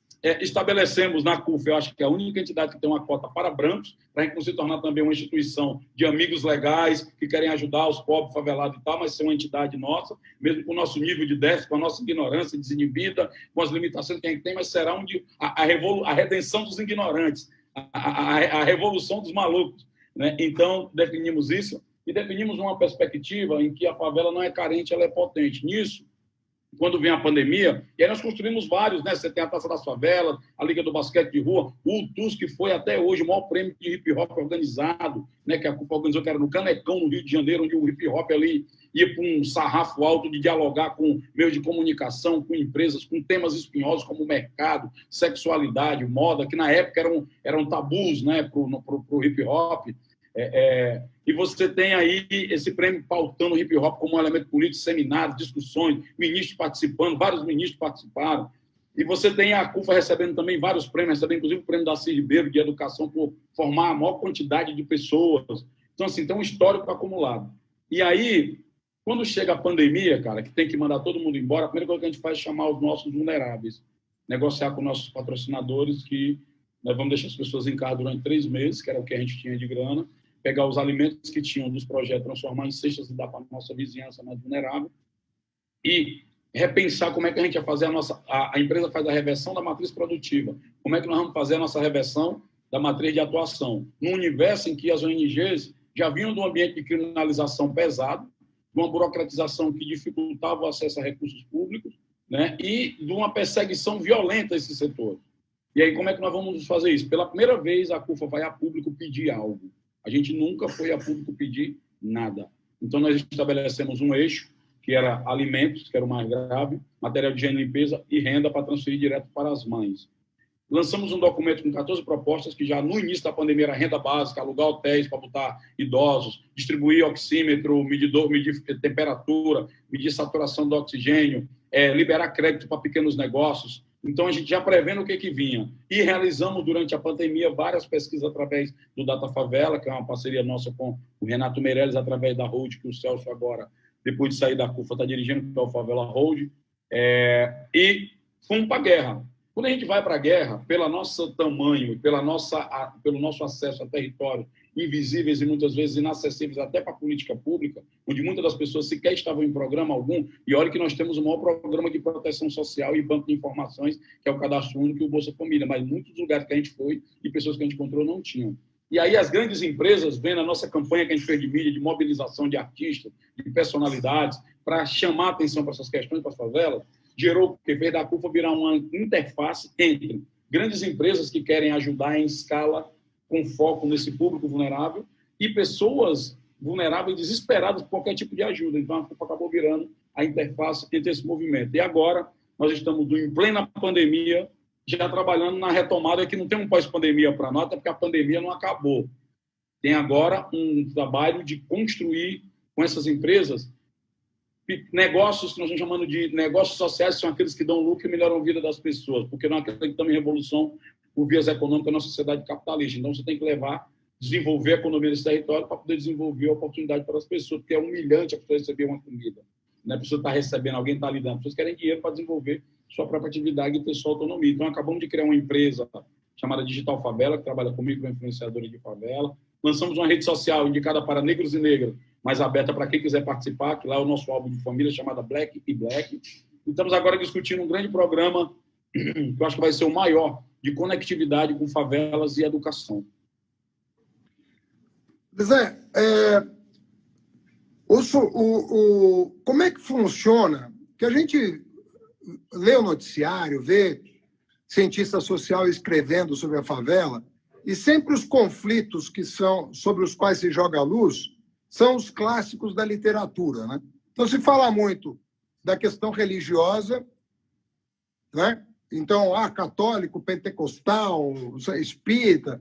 Estabelecemos na CUFA, eu acho que é a única entidade que tem uma cota para brancos, para a gente não se tornar também uma instituição de amigos legais que querem ajudar os pobres, favelados e tal, mas ser uma entidade nossa, mesmo com o nosso nível de déficit, com a nossa ignorância desinibida, com as limitações que a gente tem, mas será a redenção dos ignorantes, a revolução dos malucos. Né? Então, definimos isso e definimos uma perspectiva em que a favela não é carente, ela é potente. Nisso, quando vem a pandemia, e aí nós construímos vários, né? Você tem a Taça das Favelas, a Liga do Basquete de Rua, o UTUS, que foi até hoje o maior prêmio de hip-hop organizado, né? Que a CUFA organizou, que era no Canecão, no Rio de Janeiro, onde o hip-hop ali ia para um sarrafo alto de dialogar com meios de comunicação, com empresas, com temas espinhosos como mercado, sexualidade, moda, que na época eram tabus, né? Para o hip-hop. E você tem aí esse prêmio pautando o hip-hop como um elemento político, seminários, discussões, ministros participando, vários ministros participaram. E você tem a CUFA recebendo também vários prêmios, recebendo inclusive o prêmio da Darcy Ribeiro de Educação por formar a maior quantidade de pessoas. Então, assim, tem um histórico acumulado. E aí, quando chega a pandemia, cara, que tem que mandar todo mundo embora, a primeira coisa que a gente faz é chamar os nossos vulneráveis, negociar com nossos patrocinadores, que nós vamos deixar as pessoas em casa durante 3 meses, que era o que a gente tinha de grana, pegar os alimentos que tinham dos projetos, transformar em cestas e dar para a nossa vizinhança mais vulnerável e repensar como é que a gente vai fazer a empresa faz a reversão da matriz produtiva, como é que nós vamos fazer a nossa reversão da matriz de atuação, num universo em que as ONGs já vinham de um ambiente de criminalização pesado, de uma burocratização que dificultava o acesso a recursos públicos, né, e de uma perseguição violenta a esse setor. E aí, como é que nós vamos fazer isso? Pela primeira vez, a CUFA vai a público pedir algo. A gente nunca foi a público pedir nada. Então, nós estabelecemos um eixo, que era alimentos, que era o mais grave, material de higiene e limpeza e renda para transferir direto para as mães. Lançamos um documento com 14 propostas, que já no início da pandemia era renda básica, alugar hotéis para botar idosos, distribuir oxímetro, medir temperatura, medir saturação do oxigênio, liberar crédito para pequenos negócios. Então, a gente já prevendo o que vinha. E realizamos, durante a pandemia, várias pesquisas através do Data Favela, que é uma parceria nossa com o Renato Meirelles, através da Hold, que o Celso agora, depois de sair da CUFA, está dirigindo, que é o Favela Hold. E fomos para a guerra. Quando a gente vai para a guerra, pelo nosso tamanho, pelo nosso acesso a território invisíveis e muitas vezes inacessíveis até para a política pública, onde muitas das pessoas sequer estavam em programa algum, e olha que nós temos o maior programa de proteção social e banco de informações, que é o Cadastro Único e o Bolsa Família, mas muitos lugares que a gente foi e pessoas que a gente encontrou não tinham. E aí as grandes empresas, vendo a nossa campanha que a gente fez de mídia, de mobilização de artistas, de personalidades, para chamar a atenção para essas questões, para as favelas, gerou, porque fez da CUFA virar uma interface entre grandes empresas que querem ajudar em escala, com foco nesse público vulnerável, e pessoas vulneráveis desesperadas por qualquer tipo de ajuda. Então, a CUFA acabou virando a interface entre esse movimento. E agora, nós estamos em plena pandemia, já trabalhando na retomada, que não tem um pós-pandemia para nós, até porque a pandemia não acabou. tem agora um trabalho de construir com essas empresas negócios que nós estamos chamando de negócios sociais, que são aqueles que dão lucro e melhoram a vida das pessoas, porque não acreditamos em revolução por vias econômicas na sociedade capitalista. Então, você tem que desenvolver a economia desse território para poder desenvolver a oportunidade para as pessoas, porque é humilhante a pessoa receber uma comida. Né? A pessoa está recebendo, alguém está lidando. As pessoas querem dinheiro para desenvolver sua própria atividade e ter sua autonomia. Então, acabamos de criar uma empresa chamada Digital Favela, que trabalha com micro-influenciadores de favela. Lançamos uma rede social indicada para negros e negras, mas aberta para quem quiser participar, que lá é o nosso álbum de família, chamada Black e Black. E estamos agora discutindo um grande programa, que eu acho que vai ser o maior, de conectividade com favelas e educação. Zé, como é que funciona? Que a gente lê o noticiário, vê cientista social escrevendo sobre a favela, e sempre os conflitos sobre os quais se joga a luz são os clássicos da literatura, né? Então, se fala muito da questão religiosa, né? Então, católico, pentecostal, espírita,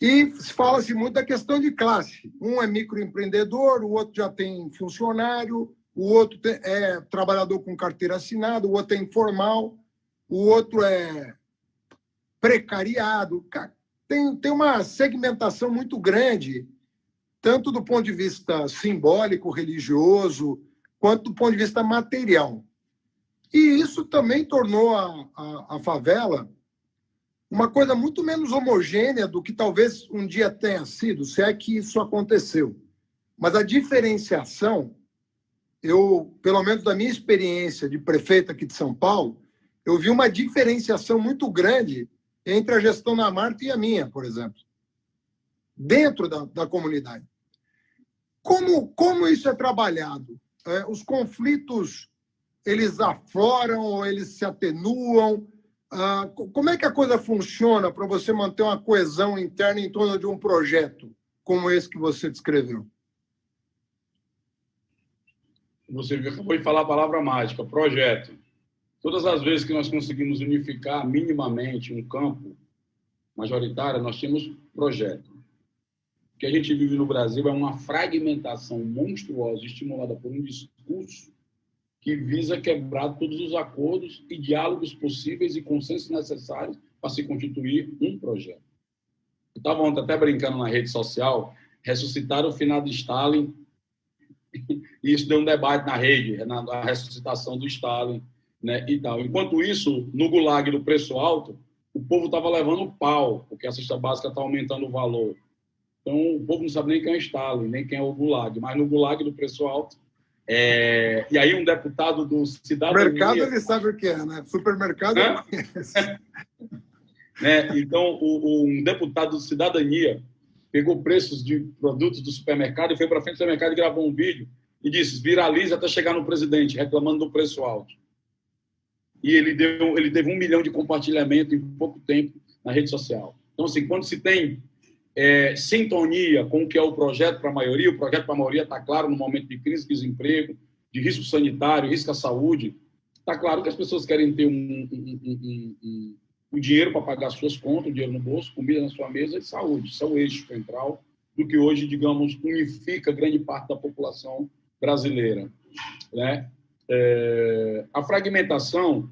e fala-se muito da questão de classe. Um é microempreendedor, o outro já tem funcionário, o outro é trabalhador com carteira assinada, o outro é informal, o outro é precariado. Tem uma segmentação muito grande, tanto do ponto de vista simbólico, religioso, quanto do ponto de vista material. E isso também tornou a favela uma coisa muito menos homogênea do que talvez um dia tenha sido, se é que isso aconteceu. Mas a diferenciação, pelo menos da minha experiência de prefeito aqui de São Paulo, eu vi uma diferenciação muito grande entre a gestão da Marta e a minha, por exemplo, dentro da comunidade. Como isso é trabalhado? Os conflitos, eles afloram ou eles se atenuam? Como é que a coisa funciona para você manter uma coesão interna em torno de um projeto como esse que você descreveu? Você acabou de falar a palavra mágica, projeto. Todas as vezes que nós conseguimos unificar minimamente um campo majoritário, nós temos projeto. O que a gente vive no Brasil é uma fragmentação monstruosa estimulada por um discurso que visa quebrar todos os acordos e diálogos possíveis e consensos necessários para se constituir um projeto. Eu estava ontem até brincando na rede social, ressuscitar o finado Stalin, e isso deu um debate na rede, na ressuscitação do Stalin, né, e tal. Enquanto isso, no Gulag do preço alto, o povo estava levando pau, porque a cesta básica está aumentando o valor. Então, o povo não sabe nem quem é Stalin, nem quem é o Gulag, mas no Gulag do preço alto. E aí um deputado do Cidadania... Mercado ele sabe o que é, né? Supermercado ele conhece. Então, um deputado do Cidadania pegou preços de produtos do supermercado e foi para frente do supermercado e gravou um vídeo e disse, viraliza até chegar no presidente, reclamando do preço alto. E ele teve 1 milhão de compartilhamento em pouco tempo na rede social. Então, assim, quando se tem sintonia com o que é o projeto para a maioria, o projeto para a maioria está claro no momento de crise, desemprego, de risco sanitário, risco à saúde, está claro que as pessoas querem ter o dinheiro para pagar suas contas, o dinheiro no bolso, comida na sua mesa e saúde. Isso é o eixo central do que hoje, digamos, unifica grande parte da população brasileira, né? A fragmentação,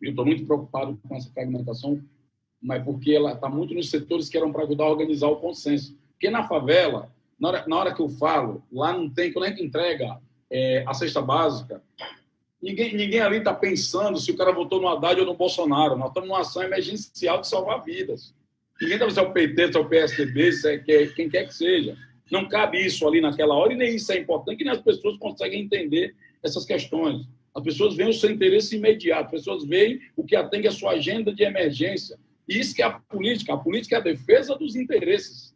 eu estou muito preocupado com essa fragmentação, mas porque ela está muito nos setores que eram para ajudar a organizar o consenso. Porque na favela, na hora que eu falo, lá não tem, quando a gente entrega a cesta básica, ninguém ali está pensando se o cara votou no Haddad ou no Bolsonaro. Nós estamos numa ação emergencial de salvar vidas. Ninguém está se é o PT, se é o PSDB, se é quem quer que seja. Não cabe isso ali naquela hora, e nem isso é importante, que nem as pessoas conseguem entender essas questões. As pessoas veem o seu interesse imediato, as pessoas veem o que atende a sua agenda de emergência. E isso que é a política é a defesa dos interesses.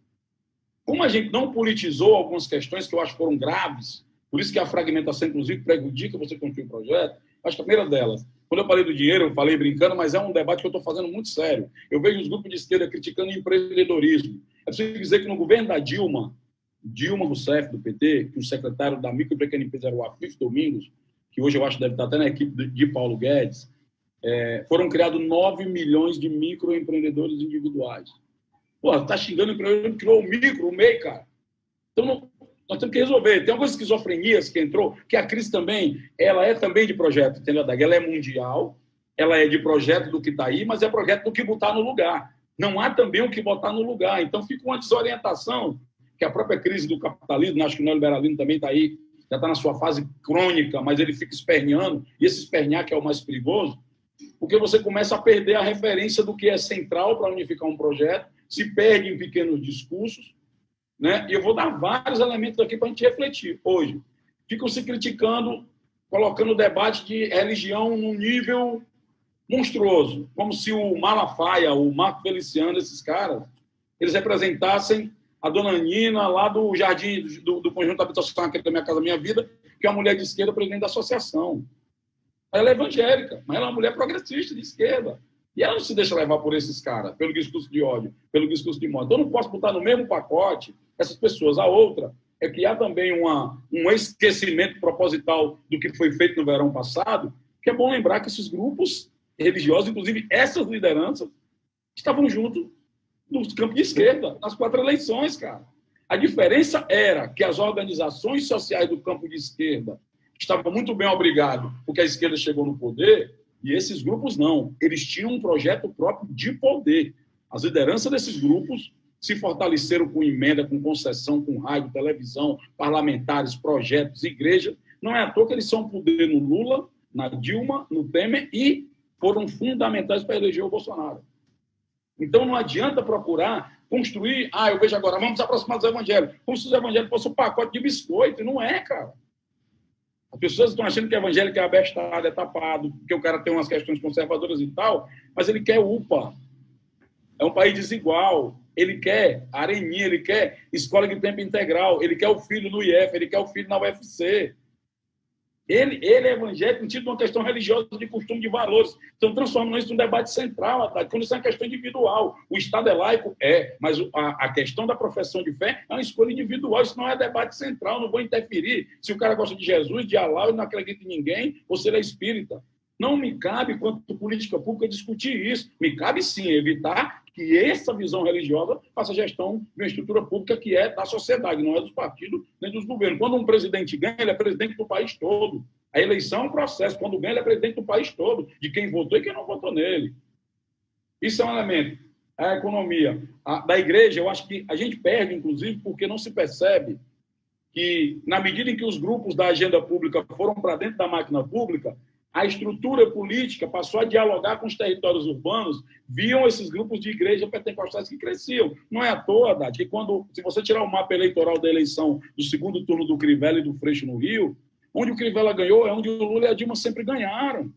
Como a gente não politizou algumas questões que eu acho que foram graves, por isso que a fragmentação, inclusive, prejudica você construir um projeto, acho que a primeira delas, quando eu falei do dinheiro, eu falei brincando, mas é um debate que eu estou fazendo muito sério. Eu vejo os grupos de esquerda criticando o empreendedorismo. É preciso dizer que no governo da Dilma Rousseff, do PT, que o secretário da micro e pequena empresa era o Afif Domingos, que hoje eu acho que deve estar até na equipe de Paulo Guedes, foram criados 9 milhões de microempreendedores individuais. Pô, tá xingando o empreendedor, criou o micro, o MEI, cara. Então, nós temos que resolver. Tem algumas esquizofrenias que entrou, que a crise também, ela é também de projeto, entendeu? Ela é mundial, ela é de projeto do que está aí, mas é projeto do que botar no lugar. Não há também o que botar no lugar. Então, fica uma desorientação, que a própria crise do capitalismo, acho que o neoliberalismo também está aí, já está na sua fase crônica, mas ele fica esperneando, e esse espernear que é o mais perigoso, porque você começa a perder a referência do que é central para unificar um projeto, se perde em pequenos discursos, né? E eu vou dar vários elementos aqui para a gente refletir hoje. Ficam se criticando, colocando o debate de religião num nível monstruoso, como se o Malafaia, o Marco Feliciano, esses caras, eles representassem a dona Nina, lá do Jardim, do Conjunto Habitacional, aqui da Minha Casa Minha Vida, que é uma mulher de esquerda, presidente da associação. Ela é evangélica, mas ela é uma mulher progressista de esquerda. E ela não se deixa levar por esses caras, pelo discurso de ódio, pelo discurso de morte. Então, eu não posso botar no mesmo pacote essas pessoas. A outra é que há também um esquecimento proposital do que foi feito no verão passado, que é bom lembrar que esses grupos religiosos, inclusive essas lideranças, estavam juntos nos campos de esquerda, nas 4 eleições, cara. A diferença era que as organizações sociais do campo de esquerda estavam muito bem obrigados, porque a esquerda chegou no poder, e esses grupos não. Eles tinham um projeto próprio de poder. As lideranças desses grupos se fortaleceram com emenda, com concessão, com rádio, televisão, parlamentares, projetos, igreja. Não é à toa que eles são poder no Lula, na Dilma, no Temer, e foram fundamentais para eleger o Bolsonaro. Então, não adianta procurar construir... eu vejo agora, vamos aproximar dos evangélicos. Como se os evangélicos fossem um pacote de biscoito. E não é, cara. As pessoas estão achando que evangélico é abestado, é tapado, porque o cara tem umas questões conservadoras e tal, mas ele quer UPA. É um país desigual. Ele quer areninha, ele quer escola de tempo integral, ele quer o filho no IF, ele quer o filho na UFC. Ele é evangélico no sentido de uma questão religiosa, de costume, de valores. Estão transformando isso num debate central, quando isso é uma questão individual. O Estado é laico? É, mas a questão da profissão de fé é uma escolha individual, isso não é debate central, não vou interferir. Se o cara gosta de Jesus, de Alá, e não acredita em ninguém, ou se ele é espírita. Não me cabe, quanto política pública, discutir isso. Me cabe, sim, evitar que essa visão religiosa faça gestão de uma estrutura pública que é da sociedade, não é dos partidos nem dos governos. Quando um presidente ganha, ele é presidente do país todo. A eleição é um processo. Quando ganha, ele é presidente do país todo, de quem votou e quem não votou nele. Isso é um elemento. A economia da igreja, eu acho que a gente perde, inclusive, porque não se percebe que, na medida em que os grupos da agenda pública foram para dentro da máquina pública, a estrutura política passou a dialogar com os territórios urbanos, viam esses grupos de igreja pentecostais que cresciam. Não é à toa, Haddad, que se você tirar o mapa eleitoral da eleição do segundo turno do Crivella e do Freixo no Rio, onde o Crivella ganhou é onde o Lula e a Dilma sempre ganharam.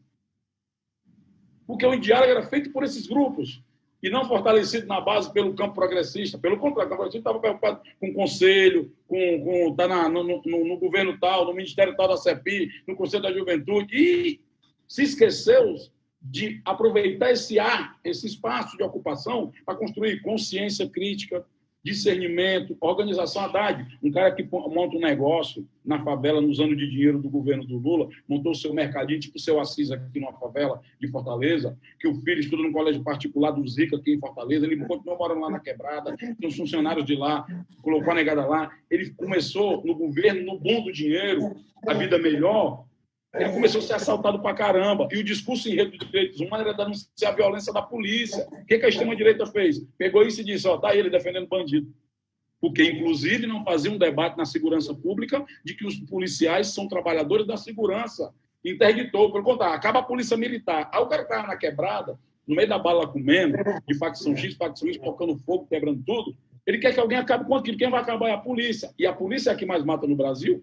Porque o diálogo era feito por esses grupos, e não fortalecido na base pelo campo progressista. Pelo contrário, o campo progressista estava preocupado com o conselho, no governo tal, no ministério tal da CEPI, no Conselho da Juventude, e se esqueceu de aproveitar esse espaço de ocupação para construir consciência crítica, discernimento, organização. Haddad, um cara que monta um negócio na favela, usando de dinheiro do governo do Lula, montou o seu mercadinho, tipo o seu Assis aqui numa favela de Fortaleza, que o filho estuda no colégio particular do Zica aqui em Fortaleza, ele continuou morando lá na quebrada, tem os funcionários de lá, colocou a negada lá, ele começou no governo, no boom do dinheiro, a vida melhor, ele começou a ser assaltado pra caramba. E o discurso em rede de direitos humanos era denunciar a violência da polícia. O que a extrema-direita fez? Pegou isso e disse, tá ele defendendo bandido. Porque, inclusive, não fazia um debate na segurança pública de que os policiais são trabalhadores da segurança. Interditou, pelo contrário, acaba a polícia militar. Aí o cara estava na quebrada, no meio da bala comendo, de facção X, facção Y, tocando fogo, quebrando tudo. Ele quer que alguém acabe com aquilo. Quem vai acabar é a polícia. E a polícia é a que mais mata no Brasil?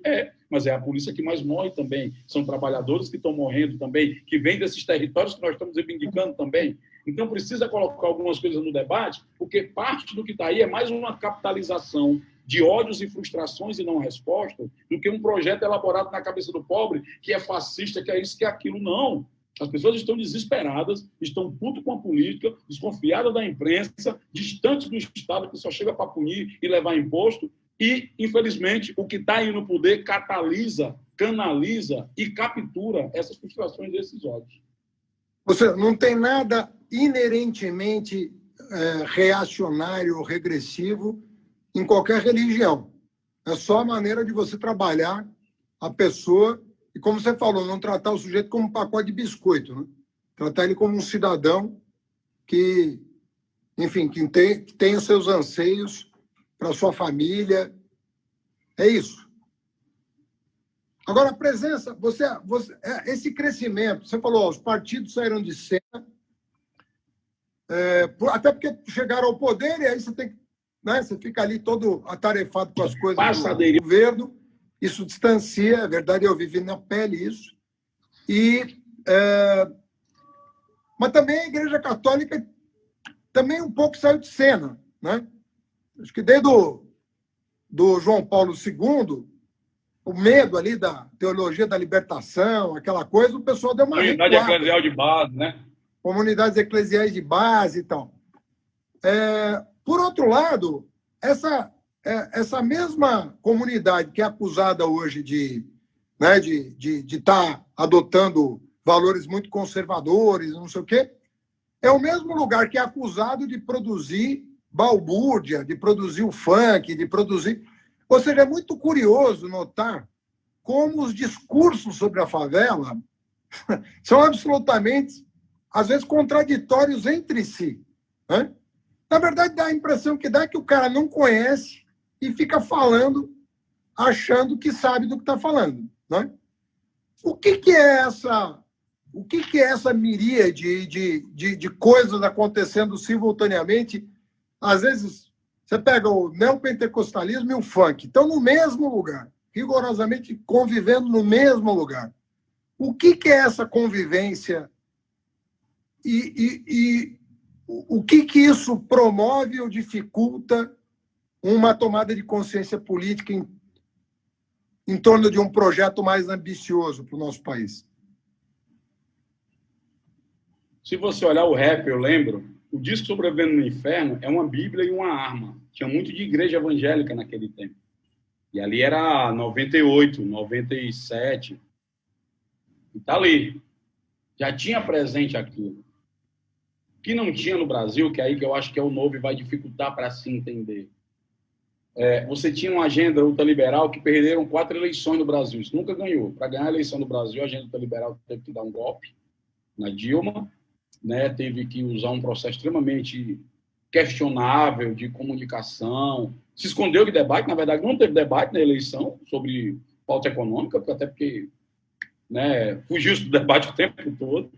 Mas é a polícia que mais morre também. São trabalhadores que estão morrendo também, que vêm desses territórios que nós estamos reivindicando também. Então, precisa colocar algumas coisas no debate, porque parte do que está aí é mais uma capitalização de ódios e frustrações e não resposta, do que um projeto elaborado na cabeça do pobre, que é fascista, que é isso, que é aquilo. Não. As pessoas estão desesperadas, estão puto com a política, desconfiadas da imprensa, distantes do Estado, que só chega para punir e levar imposto. E, infelizmente, o que está aí no poder catalisa, canaliza e captura essas frustrações desses ódios. Você não tem nada inerentemente reacionário ou regressivo em qualquer religião. É só a maneira de você trabalhar a pessoa e, como você falou, não tratar o sujeito como um pacote de biscoito, né? Tratar ele como um cidadão que, enfim, que tem os seus anseios para a sua família. É isso. Agora, a presença, esse crescimento, você falou, os partidos saíram de cena, até porque chegaram ao poder e aí você tem que, né, você fica ali todo atarefado com as coisas do governo, isso distancia, é verdade, eu vivi na pele isso. Mas também a Igreja Católica também um pouco saiu de cena, né? Acho que desde do João Paulo II, o medo ali da teologia da libertação, aquela coisa, o pessoal deu uma comunidade eclesial de base, né? Comunidades eclesiais de base e tal. Por outro lado, essa mesma comunidade que é acusada hoje de estar adotando valores muito conservadores, não sei o quê, é o mesmo lugar que é acusado de produzir balbúrdia, de produzir o funk, de produzir... Ou seja, é muito curioso notar como os discursos sobre a favela são absolutamente, às vezes, contraditórios entre si, né? Na verdade, dá a impressão que dá que o cara não conhece e fica falando, achando que sabe do que está falando, né? O que é essa miríade de coisas acontecendo simultaneamente? Às vezes, você pega o neopentecostalismo e o funk, estão no mesmo lugar, rigorosamente convivendo no mesmo lugar. O que é essa convivência e o que isso promove ou dificulta uma tomada de consciência política em torno de um projeto mais ambicioso para o nosso país? Se você olhar o rap, eu lembro, o disco Sobrevivendo no Inferno é uma bíblia e uma arma. Tinha muito de igreja evangélica naquele tempo. E ali era 98, 97. E tá ali. Já tinha presente aquilo. O que não tinha no Brasil, que é aí que eu acho que é o novo e vai dificultar para se entender. Você tinha uma agenda ultraliberal que perderam 4 eleições no Brasil. Isso nunca ganhou. Para ganhar a eleição no Brasil, a agenda ultraliberal teve que dar um golpe na Dilma, né? Teve que usar um processo extremamente questionável de comunicação. Se escondeu de debate. Na verdade, não teve debate na eleição sobre pauta econômica, até porque, né, fugiu do debate o tempo todo.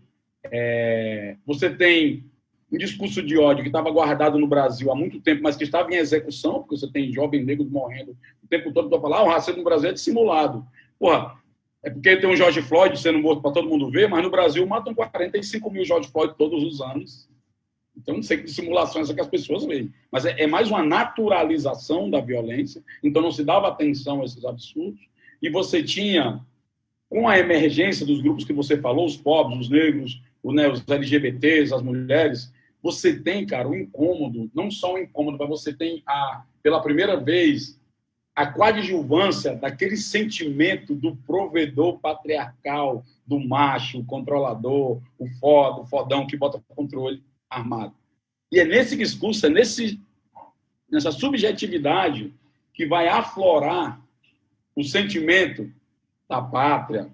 Você tem um discurso de ódio que estava guardado no Brasil há muito tempo, mas que estava em execução, porque você tem jovens negros morrendo o tempo todo para falar o racismo no Brasil é dissimulado. Porra, é porque tem um George Floyd sendo morto para todo mundo ver, mas no Brasil matam 45 mil George Floyd todos os anos. Então, não sei que dissimulação é essa que as pessoas veem. Mas é mais uma naturalização da violência, então não se dava atenção a esses absurdos. E você tinha, com a emergência dos grupos que você falou, os pobres, os negros, os LGBTs, as mulheres, você tem, cara, um incômodo, não só um incômodo, mas você tem, pela primeira vez, a coadjuvância daquele sentimento do provedor patriarcal, do macho, o controlador, o fodão que bota controle armado. E é nesse discurso, nessa subjetividade que vai aflorar o sentimento da pátria,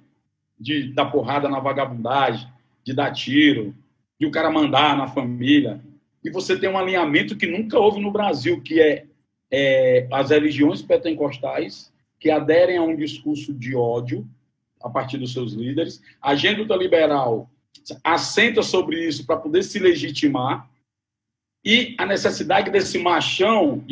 de dar porrada na vagabundagem, de dar tiro, de o cara mandar na família. E você tem um alinhamento que nunca houve no Brasil, que é as religiões pentecostais que aderem a um discurso de ódio a partir dos seus líderes. A agenda ultraliberal assenta sobre isso para poder se legitimar, e a necessidade desse machão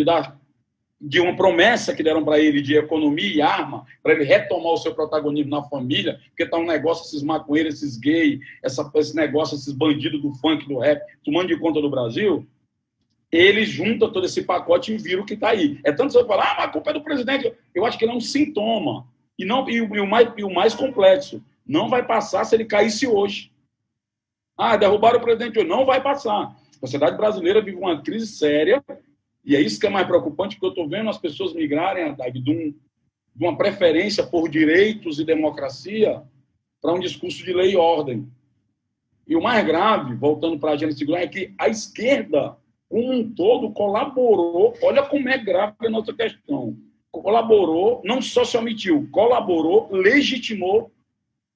de uma promessa que deram para ele de economia e arma, para ele retomar o seu protagonismo na família, porque tá um negócio, esses maconheiros, esses gays, esse negócio, esses bandidos do funk, do rap, tomando de conta do Brasil, eles juntam todo esse pacote e viram o que está aí. É tanto que você fala, mas a culpa é do presidente. Eu acho que ele é um sintoma. E o mais complexo, não vai passar se ele caísse hoje. Derrubaram o presidente hoje. Não vai passar. A sociedade brasileira vive uma crise séria, e é isso que é mais preocupante, porque eu estou vendo as pessoas migrarem de uma preferência por direitos e democracia para um discurso de lei e ordem. E o mais grave, voltando para a agenda segurar, é que a esquerda como um todo, colaborou. Olha como é grave a nossa questão. Colaborou, não só se omitiu, colaborou, legitimou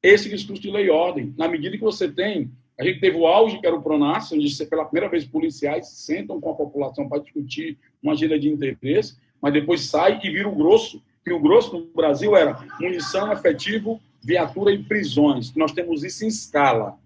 esse discurso de lei e ordem. Na medida que você tem, a gente teve o auge, que era o PRONAS, onde pela primeira vez policiais sentam com a população para discutir uma agenda de interesse, mas depois sai e vira o grosso, que o grosso no Brasil era munição, efetivo, viatura e prisões. Nós temos isso em escala.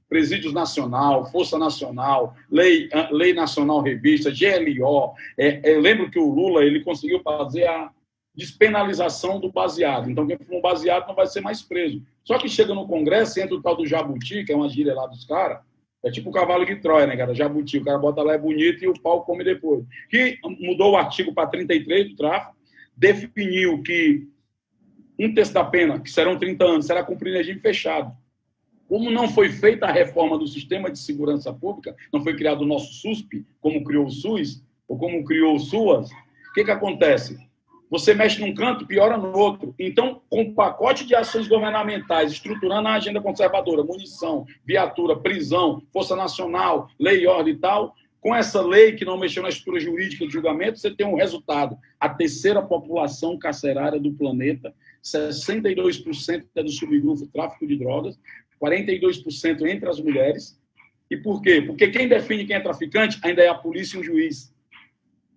Presídios Nacional, Força Nacional, Lei Nacional Revista, GLO. Eu lembro que o Lula ele conseguiu fazer a despenalização do baseado. Então, quem for um baseado não vai ser mais preso. Só que chega no Congresso, entra o tal do jabuti, que é uma gíria lá dos caras, é tipo o cavalo de Troia, né, cara? Jabuti, o cara bota lá, é bonito e o pau come depois. Que mudou o artigo para 33 do tráfico, definiu que um terço da pena, que serão 30 anos, será cumprido em regime fechado. Como não foi feita a reforma do sistema de segurança pública, não foi criado o nosso SUSP, como criou o SUS, ou como criou o SUAS, o que acontece? Você mexe num canto, piora no outro. Então, com o pacote de ações governamentais, estruturando a agenda conservadora, munição, viatura, prisão, Força Nacional, lei e ordem e tal, com essa lei que não mexeu na estrutura jurídica de julgamento, você tem um resultado. A terceira população carcerária do planeta, 62% é do subgrupo tráfico de drogas, 42% entre as mulheres. E por quê? Porque quem define quem é traficante ainda é a polícia e um juiz.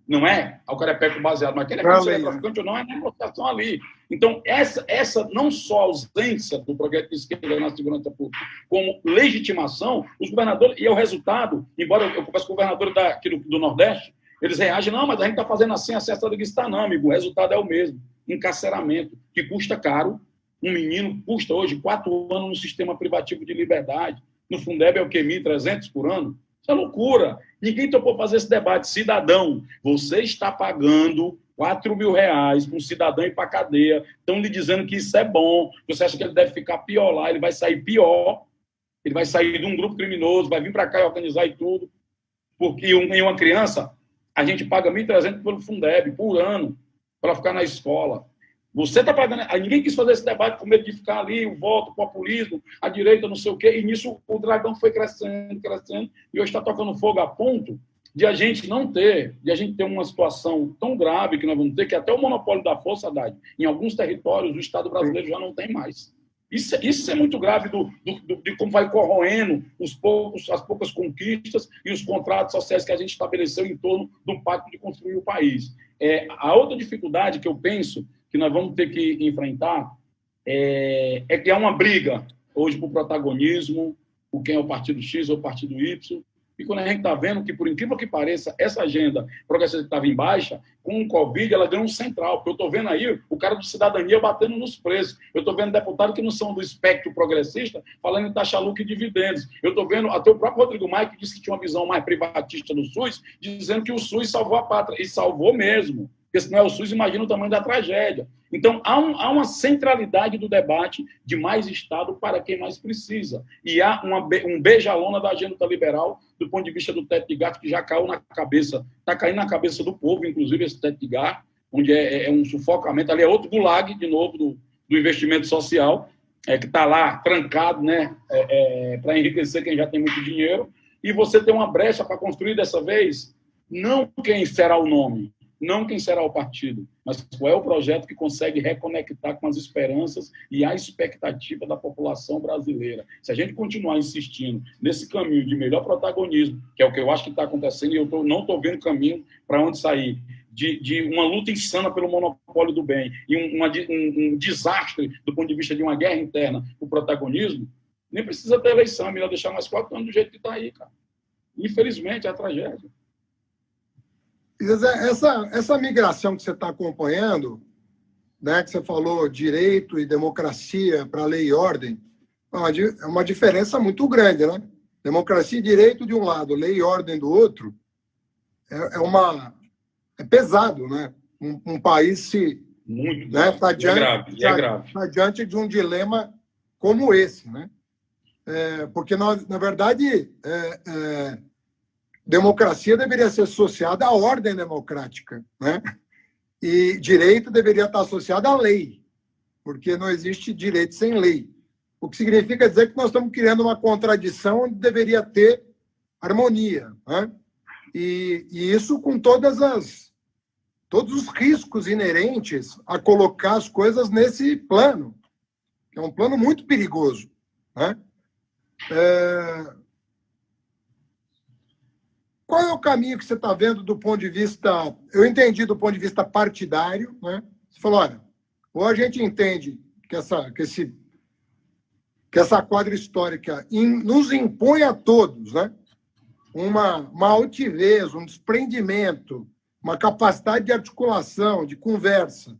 Não é o carepeco baseado, mas quem define se é traficante ou não é a negociação ali. Então, essa não só ausência do projeto de esquerda na segurança pública, como legitimação, os governadores, e é o resultado, embora eu converse com o governador aqui do Nordeste, eles reagem, não, mas a gente está fazendo assim, acesso a está, não, amigo, o resultado é o mesmo, encarceramento, que custa caro. Um menino custa hoje 4 anos no sistema privativo de liberdade. No Fundeb é o quê? 1.300 por ano? Isso é loucura. Ninguém topou fazer esse debate. Cidadão, você está pagando R$4.000 para um cidadão ir para a cadeia. Estão lhe dizendo que isso é bom. Você acha que ele deve ficar pior lá? Ele vai sair pior. Ele vai sair de um grupo criminoso, vai vir para cá e organizar e tudo. Porque em uma criança, a gente paga 1.300 pelo Fundeb por ano para ficar na escola. Você está pagando. Ninguém quis fazer esse debate com medo de ficar ali, o voto, o populismo, a direita, não sei o quê. E nisso o dragão foi crescendo, e hoje está tocando fogo a ponto de a gente ter uma situação tão grave que nós vamos ter, que até o monopólio da força, Haddad, em alguns territórios, o Estado brasileiro já não tem mais. Isso é muito grave de como vai corroendo as poucas conquistas e os contratos sociais que a gente estabeleceu em torno do pacto de construir o país. A outra dificuldade que eu penso que nós vamos ter que enfrentar é que há uma briga hoje por protagonismo, por quem é o partido X ou o partido Y, e quando a gente está vendo que, por incrível que pareça, essa agenda progressista que estava em baixa, com o Covid, ela ganhou um central, porque eu estou vendo aí o cara do Cidadania batendo nos preços, eu estou vendo deputados que não são do espectro progressista falando em taxa lucro e dividendos, eu estou vendo até o próprio Rodrigo Maia, que disse que tinha uma visão mais privatista do SUS, dizendo que o SUS salvou a pátria, e salvou mesmo. Porque se não é o SUS, imagina o tamanho da tragédia. Então, há uma centralidade do debate de mais Estado para quem mais precisa. E há um beija-lona da agenda liberal do ponto de vista do teto de gasto, que já caiu na cabeça, está caindo na cabeça do povo, inclusive, esse teto de gasto, onde é um sufocamento. Ali é outro gulag, de novo, do investimento social, que está lá trancado, né, para enriquecer quem já tem muito dinheiro. E você tem uma brecha para construir dessa vez, não quem será o nome, não quem será o partido, mas qual é o projeto que consegue reconectar com as esperanças e a expectativa da população brasileira. Se a gente continuar insistindo nesse caminho de melhor protagonismo, que é o que eu acho que está acontecendo, e eu não estou vendo caminho para onde sair, de uma luta insana pelo monopólio do bem e um desastre do ponto de vista de uma guerra interna, o protagonismo, nem precisa ter eleição, é melhor deixar mais 4 anos do jeito que está aí, cara. Infelizmente, é a tragédia. Essa migração que você está acompanhando, né, que você falou direito e democracia para lei e ordem, é uma diferença muito grande, né? Democracia e direito de um lado, lei e ordem do outro, é pesado, né? Um país se muito, né, tá grave. Tá diante de um dilema como esse, né? Porque nós, na verdade, democracia deveria ser associada à ordem democrática, né? E direito deveria estar associado à lei, porque não existe direito sem lei. O que significa dizer que nós estamos criando uma contradição onde deveria ter harmonia, né? E isso com todos os riscos inerentes a colocar as coisas nesse plano, que é um plano muito perigoso, né? Qual é o caminho que você está vendo do ponto de vista... Eu entendi do ponto de vista partidário, né? Você falou, olha, ou a gente entende que essa quadra histórica nos impõe a todos, né? Uma altivez, um desprendimento, uma capacidade de articulação, de conversa,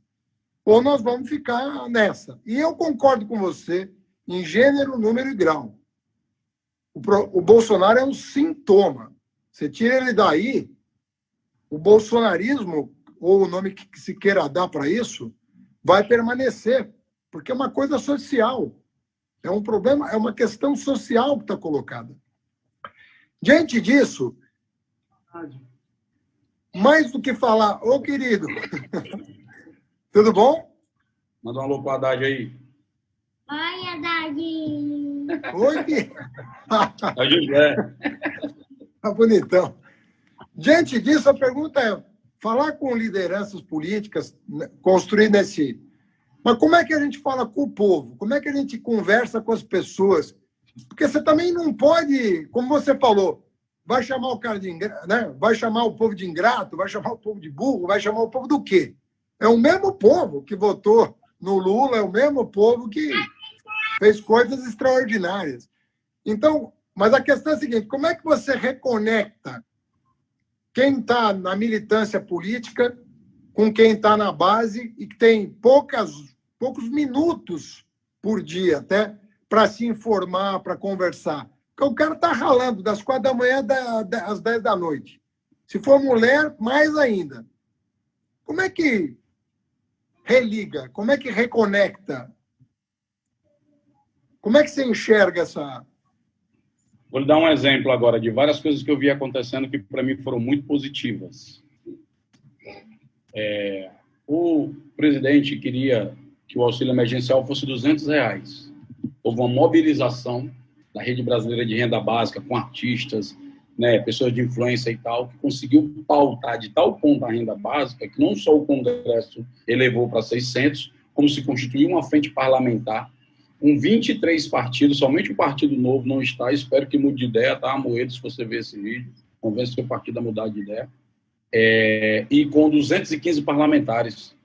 ou nós vamos ficar nessa. E eu concordo com você em gênero, número e grau. O Bolsonaro é um sintoma. Você tira ele daí, o bolsonarismo, ou o nome que se queira dar para isso, vai permanecer, porque é uma coisa social. É um problema, é uma questão social que está colocada. Diante disso, mais do que falar, ô querido, tudo bom? Manda um alô para a Haddad aí. Oi, Haddad. Oi, É o José. tá bonitão. Diante disso, a pergunta é, falar com lideranças políticas, construir nesse... Mas como é que a gente fala com o povo? Como é que a gente conversa com as pessoas? Porque você também não pode, como você falou, vai chamar o cara de ingrato, né? Vai chamar o povo de ingrato, vai chamar o povo de burro, vai chamar o povo do quê? É o mesmo povo que votou no Lula, é o mesmo povo que fez coisas extraordinárias. Então, mas a questão é a seguinte, como é que você reconecta quem está na militância política com quem está na base e que tem poucos minutos por dia até para se informar, para conversar? Porque o cara está ralando das 4 da manhã às 10 da noite. Se for mulher, mais ainda. Como é que religa? Como é que reconecta? Como é que você enxerga essa... Vou lhe dar um exemplo agora de várias coisas que eu vi acontecendo que, para mim, foram muito positivas. O presidente queria que o auxílio emergencial fosse R$200. Houve uma mobilização da Rede Brasileira de Renda Básica com artistas, né, pessoas de influência e tal, que conseguiu pautar de tal ponto a renda básica que não só o Congresso elevou para 600, como se constituiu uma frente parlamentar com 23 partidos, somente o Partido Novo não está, espero que mude de ideia, tá, Amoedo, se você ver esse vídeo, convence o partido a mudar de ideia, e com 215 parlamentares.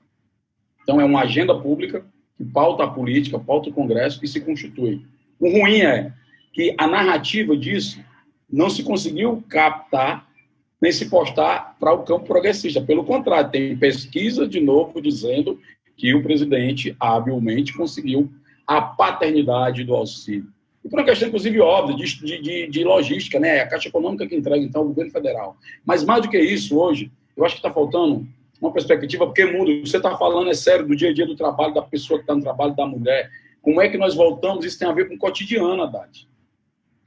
Então, é uma agenda pública que pauta a política, pauta o Congresso e se constitui. O ruim é que a narrativa disso não se conseguiu captar nem se postar para o campo progressista. Pelo contrário, tem pesquisa, de novo, dizendo que o presidente habilmente conseguiu a paternidade do auxílio. E por uma questão, inclusive, óbvia, de logística, né? A Caixa Econômica que entrega, então, o governo federal. Mas, mais do que isso, hoje, eu acho que está faltando uma perspectiva, porque muda. Você está falando, é sério, do dia a dia do trabalho, da pessoa que está no trabalho, da mulher. Como é que nós voltamos? Isso tem a ver com o cotidiano, Haddad.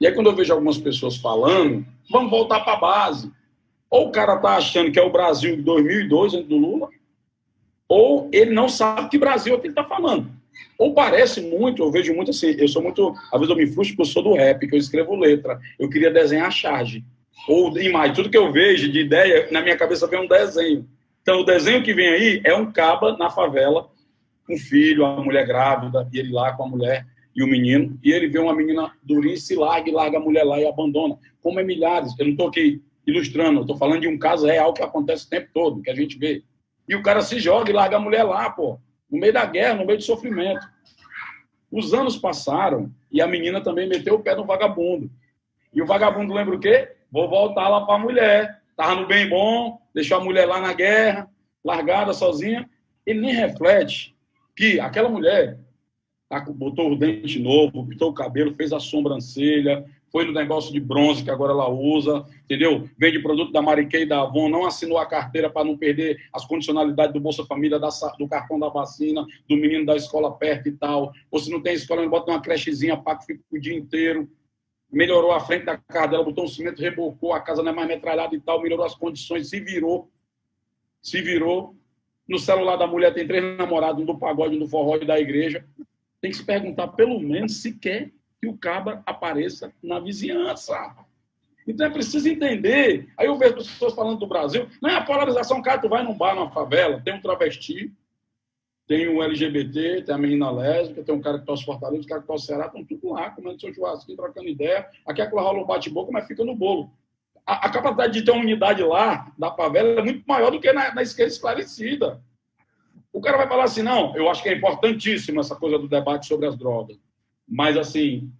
E aí, quando eu vejo algumas pessoas falando, vamos voltar para a base. Ou o cara está achando que é o Brasil de 2002, antes do Lula, ou ele não sabe que Brasil é o que ele está falando. Ou parece muito, eu vejo muito assim, eu sou muito, às vezes eu me frustro porque eu sou do rap, que eu escrevo letra, eu queria desenhar charge, ou imagem, tudo que eu vejo de ideia, na minha cabeça vem um desenho. Então o desenho que vem aí é um caba na favela, com um filho, a mulher grávida, e ele lá com a mulher e o menino, e ele vê uma menina durinha, se larga a mulher lá e abandona. Como é milhares, eu não estou aqui ilustrando, eu estou falando de um caso real que acontece o tempo todo, que a gente vê. E o cara se joga e larga a mulher lá, pô. No meio da guerra, no meio do sofrimento. Os anos passaram e a menina também meteu o pé no vagabundo. E o vagabundo lembra o quê? Vou voltar lá para a mulher. Estava no bem bom, deixou a mulher lá na guerra, largada, sozinha. Ele nem reflete que aquela mulher botou o dente novo, pintou o cabelo, fez a sobrancelha, foi no negócio de bronze que agora ela usa, entendeu? Vende produto da Mariquei e da Avon, não assinou a carteira para não perder as condicionalidades do Bolsa Família, do cartão da vacina, do menino da escola perto e tal. Ou se não tem escola, ele bota uma crechezinha, paga, fica o dia inteiro. Melhorou a frente da casa dela, botou um cimento, rebocou, a casa não é mais metralhada e tal, melhorou as condições, se virou. No celular da mulher tem 3 namorados, um do pagode, um do forró e da igreja. Tem que se perguntar, pelo menos, se quer que o cabra apareça na vizinhança. Então é preciso entender. Aí eu vejo pessoas falando do Brasil, não é a polarização, cara, tu vai num bar, numa favela, tem um travesti, tem um LGBT, tem a menina lésbica, tem um cara que torce Fortaleza, um cara que torce Ceará, estão tudo lá, comendo seu churrasquinho, trocando ideia. Aqui é que rola um bate-boca, mas fica no bolo. A capacidade de ter uma unidade lá, da favela, é muito maior do que na esquerda esclarecida. O cara vai falar assim, não, eu acho que é importantíssimo essa coisa do debate sobre as drogas. Mas, assim,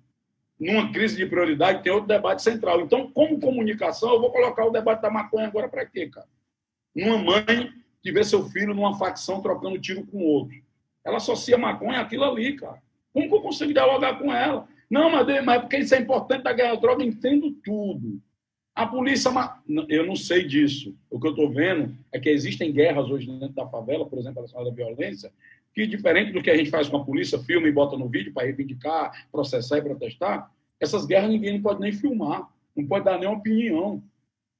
numa crise de prioridade, tem outro debate central. Então, como comunicação, eu vou colocar o debate da maconha agora para quê, cara? Uma mãe que vê seu filho numa facção trocando tiro com outro. Ela associa maconha àquilo ali, cara. Como que eu consigo dialogar com ela? Não, mas é porque isso é importante da guerra à droga, eu entendo tudo. A polícia... Eu não sei disso. O que eu estou vendo é que existem guerras hoje dentro da favela, por exemplo, relacionada à violência, que, diferente do que a gente faz com a polícia, filma e bota no vídeo para reivindicar, processar e protestar, essas guerras ninguém não pode nem filmar, não pode dar nem opinião.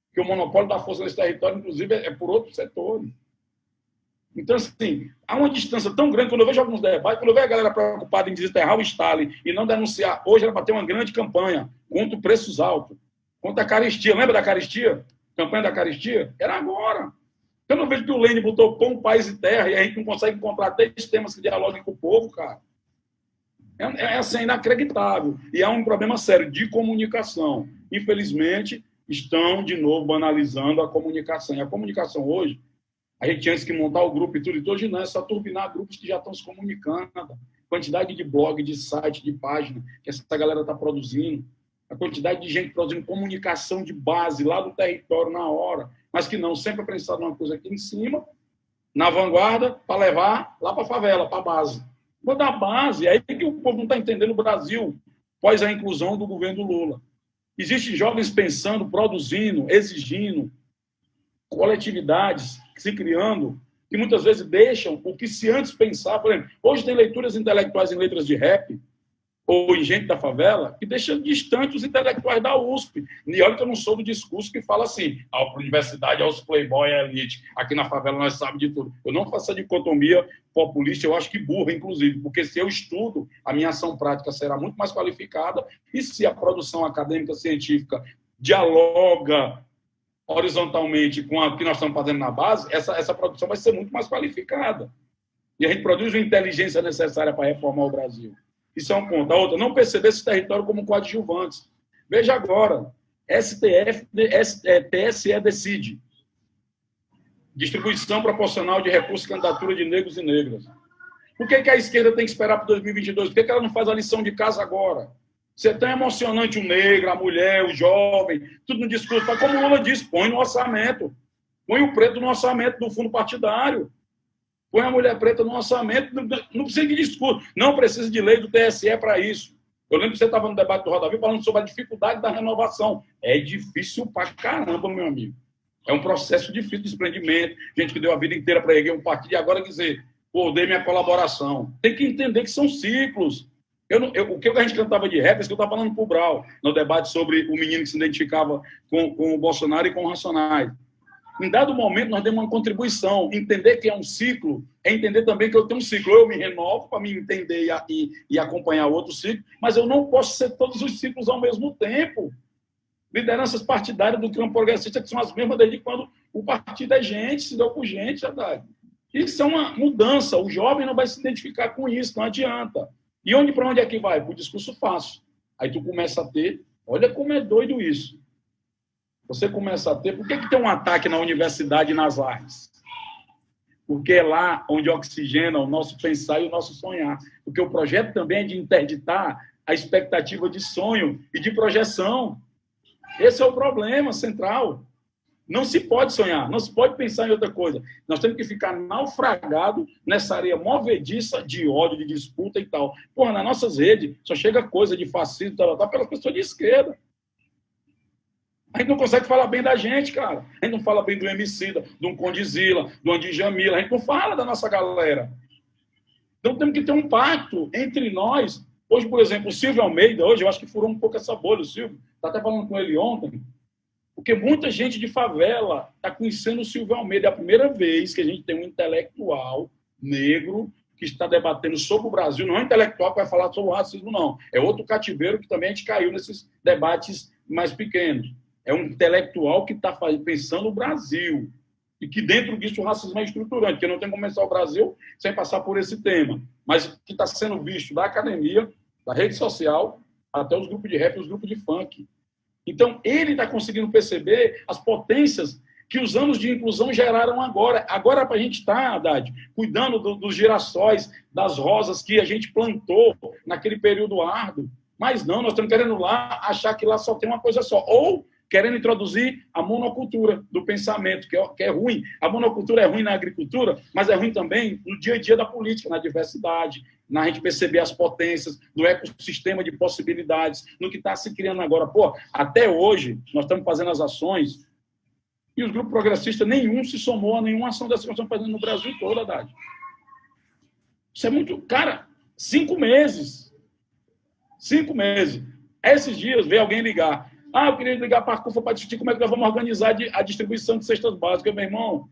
Porque o monopólio da força nesse território, inclusive, é por outros setores. Então, assim, há uma distância tão grande. Quando eu vejo alguns debates, quando eu vejo a galera preocupada em desenterrar o Stalin e não denunciar, hoje era para ter uma grande campanha contra preços altos, contra a caristia. Lembra da caristia? Campanha da caristia? Era agora. Eu não vejo que o Lênin botou pão, paz e terra e a gente não consegue encontrar 10 temas que dialoguem com o povo, cara. É assim, inacreditável. E há um problema sério de comunicação. Infelizmente, estão, de novo, banalizando a comunicação. E a comunicação hoje, a gente tinha que montar o grupo e tudo, hoje não, é só turbinar grupos que já estão se comunicando. A quantidade de blog, de site, de página que essa galera está produzindo. A quantidade de gente produzindo comunicação de base lá do território na hora, mas que não, sempre pensado numa coisa aqui em cima, na vanguarda, para levar lá para a favela, para a base. Vou dar base, é aí que o povo não está entendendo o Brasil, pós a inclusão do governo Lula. Existem jovens pensando, produzindo, exigindo, coletividades se criando, que muitas vezes deixam o que se antes pensava. Por exemplo, hoje tem leituras intelectuais em letras de rap, ou em gente da favela, que deixam distante os intelectuais da USP. E olha que eu não sou do discurso que fala assim, a universidade, aos playboy, a elite, aqui na favela nós sabemos de tudo. Eu não faço a dicotomia populista, eu acho que burra, inclusive, porque se eu estudo, a minha ação prática será muito mais qualificada, e se a produção acadêmica, científica, dialoga horizontalmente com o que nós estamos fazendo na base, essa produção vai ser muito mais qualificada. E a gente produz a inteligência necessária para reformar o Brasil. Isso é um ponto. A outra, não perceber esse território como coadjuvantes. Veja agora, TSE decide. Distribuição proporcional de recursos e candidatura de negros e negras. Por que a esquerda tem que esperar para 2022? Por que ela não faz a lição de casa agora? Se é tão emocionante o negro, a mulher, o jovem, tudo no discurso. Mas como o Lula disse, põe no orçamento. Põe o preto no orçamento do fundo partidário. Põe a mulher preta no orçamento, não precisa de discurso, não precisa de lei do TSE para isso. Eu lembro que você estava no debate do Roda Viva falando sobre a dificuldade da renovação. É difícil pra caramba, meu amigo. É um processo difícil de desprendimento, gente que deu a vida inteira para erguer um partido e agora dizer, pô, dei minha colaboração. Tem que entender que são ciclos. O que a gente cantava de rap, é isso que eu estava falando para o Brau, no debate sobre o menino que se identificava com o Bolsonaro e com o Racionais. Em dado momento, nós demos uma contribuição. Entender que é um ciclo é entender também que eu tenho um ciclo. Eu me renovo para me entender e acompanhar outro ciclo, mas eu não posso ser todos os ciclos ao mesmo tempo. Lideranças partidárias do campo progressista que são as mesmas desde quando o partido é gente, se deu por gente, verdade. Isso é uma mudança. O jovem não vai se identificar com isso, não adianta. E para onde é que vai? Para o discurso fácil. Aí tu começa a ter... Olha como é doido isso. Você começa a ter... Por que tem um ataque na universidade e nas artes? Porque é lá onde oxigena o nosso pensar e o nosso sonhar. Porque o projeto também é de interditar a expectativa de sonho e de projeção. Esse é o problema central. Não se pode sonhar, não se pode pensar em outra coisa. Nós temos que ficar naufragado nessa areia movediça de ódio, de disputa e tal. Porra, nas nossas redes só chega coisa de fascismo, tal, pelas pessoas de esquerda. A gente não consegue falar bem da gente, cara. A gente não fala bem do Emicida, do Condizila, do Andijamila. A gente não fala da nossa galera. Então temos que ter um pacto entre nós. Hoje, por exemplo, o Silvio Almeida, hoje eu acho que furou um pouco essa bolha, o Silvio. Está até falando com ele ontem. Porque muita gente de favela está conhecendo o Silvio Almeida. É a primeira vez que a gente tem um intelectual negro que está debatendo sobre o Brasil. Não é um intelectual que vai falar sobre o racismo, não. É outro cativeiro que também a gente caiu nesses debates mais pequenos. é um intelectual que está pensando o Brasil. E que dentro disso o racismo é estruturante, porque não tem como começar o Brasil sem passar por esse tema. Mas que está sendo visto da academia, da rede social, até os grupos de rap e os grupos de funk. Então, ele está conseguindo perceber as potências que os anos de inclusão geraram agora. Agora, para a gente estar, Haddad, cuidando dos girassóis, das rosas que a gente plantou naquele período árduo. Mas não, nós estamos querendo lá achar que lá só tem uma coisa só. Ou querendo introduzir a monocultura do pensamento, que é ruim. A monocultura é ruim na agricultura, mas é ruim também no dia a dia da política, na diversidade, na gente perceber as potências, no ecossistema de possibilidades, no que está se criando agora. Pô, até hoje, nós estamos fazendo as ações e os grupos progressistas, nenhum se somou a nenhuma ação dessa que nós estamos fazendo no Brasil todo, Haddad. Isso é muito... Cara, 5 meses. 5 meses. Esses dias veio alguém ligar. Eu queria ligar para a CUFA para discutir como é que nós vamos organizar a distribuição de cestas básicas. Meu irmão,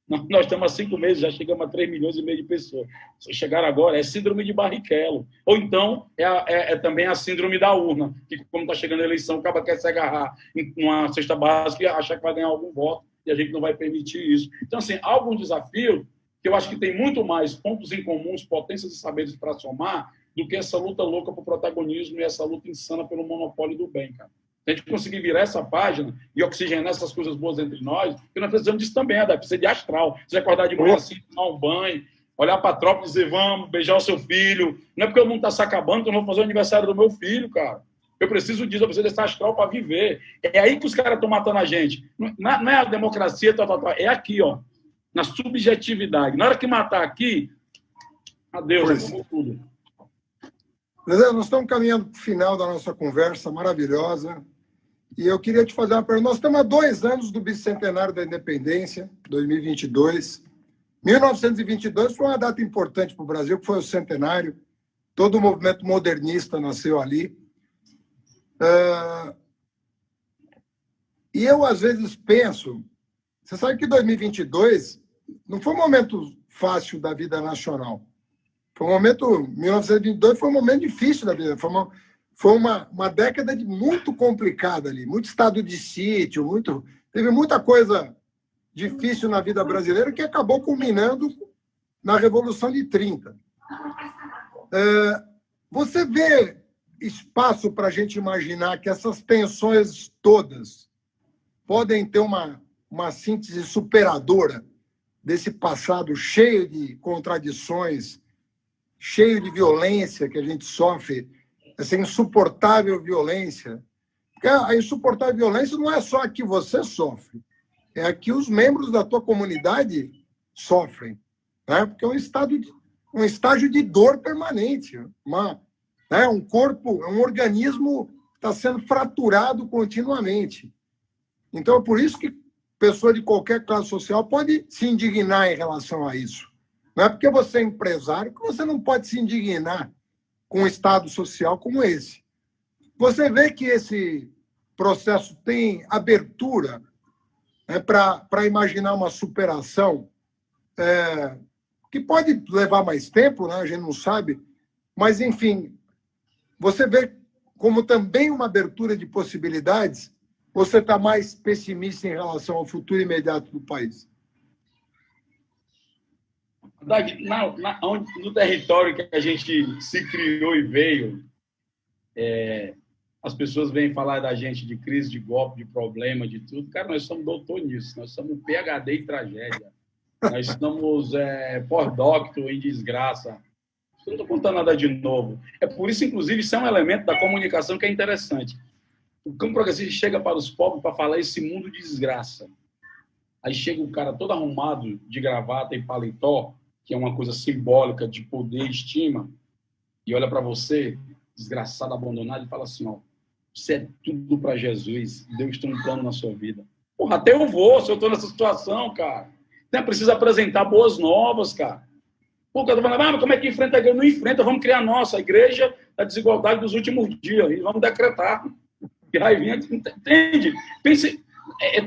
nós estamos há 5 meses, já chegamos a 3,5 milhões de pessoas. Se chegar agora, é síndrome de Barrichello. Ou então, é também a síndrome da urna, que como está chegando a eleição, o cara quer se agarrar em uma cesta básica e achar que vai ganhar algum voto, e a gente não vai permitir isso. Então, assim, há alguns desafios que eu acho que tem muito mais pontos em comuns, potências e saberes para somar, do que essa luta louca por protagonismo e essa luta insana pelo monopólio do bem, cara. Se a gente conseguir virar essa página e oxigenar essas coisas boas entre nós, porque nós precisamos disso também, precisa de astral. Precisa acordar de manhã assim, tomar um banho, olhar para a tropa e dizer, vamos, beijar o seu filho. Não é porque o mundo está se acabando que eu não vou fazer o aniversário do meu filho, cara. Eu preciso disso, eu preciso desse astral para viver. É aí que os caras estão matando a gente. Não é a democracia, é aqui, ó, na subjetividade. Na hora que matar aqui, adeus, vamos tudo. Nós estamos caminhando para o final da nossa conversa maravilhosa. E eu queria te fazer uma pergunta. Nós estamos há 2 anos do bicentenário da independência, 2022. 1922 foi uma data importante para o Brasil, que foi o centenário. Todo o movimento modernista nasceu ali. E eu, às vezes, penso... Você sabe que 2022 não foi um momento fácil da vida nacional. Foi um momento... 1922 foi um momento difícil da vida. Foi uma década muito complicada ali. Muito estado de sítio, teve muita coisa difícil na vida brasileira que acabou culminando na Revolução de 30. Você vê espaço para a gente imaginar que essas tensões todas podem ter uma síntese superadora desse passado cheio de contradições, cheio de violência que a gente sofre, essa insuportável violência. Porque a insuportável violência não é só a que você sofre, é a que os membros da tua comunidade sofrem, né? Porque é um estágio de dor permanente, um corpo, um organismo que está sendo fraturado continuamente. Então, é por isso que pessoa de qualquer classe social pode se indignar em relação a isso. Não é porque você é empresário que você não pode se indignar com um estado social como esse. Você vê que esse processo tem abertura, né, para imaginar uma superação que pode levar mais tempo, né, a gente não sabe, mas, enfim, você vê como também uma abertura de possibilidades. Você está mais pessimista em relação ao futuro imediato do país? No território que a gente se criou e veio, as pessoas vêm falar da gente de crise, de golpe, de problema, de tudo. Cara, nós somos doutor nisso, nós somos PhD em tragédia, nós somos pós-doctor em desgraça. Eu não estou contando nada de novo. É por isso, inclusive, isso é um elemento da comunicação que é interessante. O campo progressista chega para os pobres para falar esse mundo de desgraça. Aí chega o cara todo arrumado de gravata e paletó, que é uma coisa simbólica de poder e estima, e olha para você, desgraçado, abandonado, e fala assim, ó, você é tudo para Jesus, Deus tem um plano na sua vida. Porra, até eu vou, se eu estou nessa situação, cara. Então, precisa apresentar boas novas, cara. Pô, eu tô falando, mas como é que enfrenta a igreja? Não enfrenta, vamos criar a nossa igreja da desigualdade dos últimos dias, e vamos decretar. E aí vinha, entende? Pense,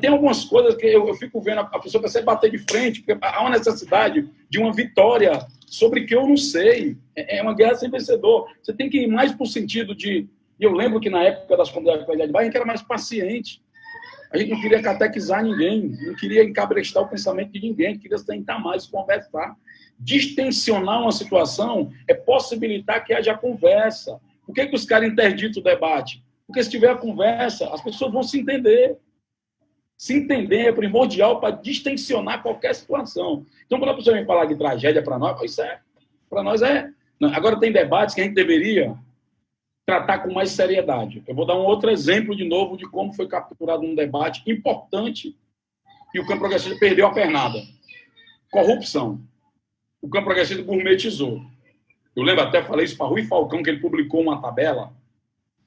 tem algumas coisas que eu fico vendo, a pessoa precisa bater de frente, porque há uma necessidade de uma vitória sobre que eu não sei. É uma guerra sem vencedor. Você tem que ir mais para o sentido de... E eu lembro que na época das comunidades de bairro, a gente era mais paciente. A gente não queria catequizar ninguém, não queria encabrestar o pensamento de ninguém, queria sentar mais, conversar. Distensionar uma situação é possibilitar que haja conversa. Por que os caras interditam o debate? Porque se tiver a conversa, as pessoas vão se entender. Se entender é primordial para distensionar qualquer situação. Então, quando a pessoa vem falar de tragédia para nós, isso para nós é... Agora, tem debates que a gente deveria tratar com mais seriedade. Eu vou dar um outro exemplo, de novo, de como foi capturado um debate importante e o campo progressista perdeu a pernada. Corrupção. O campo progressista gourmetizou. Eu lembro até, falei isso para Rui Falcão, que ele publicou uma tabela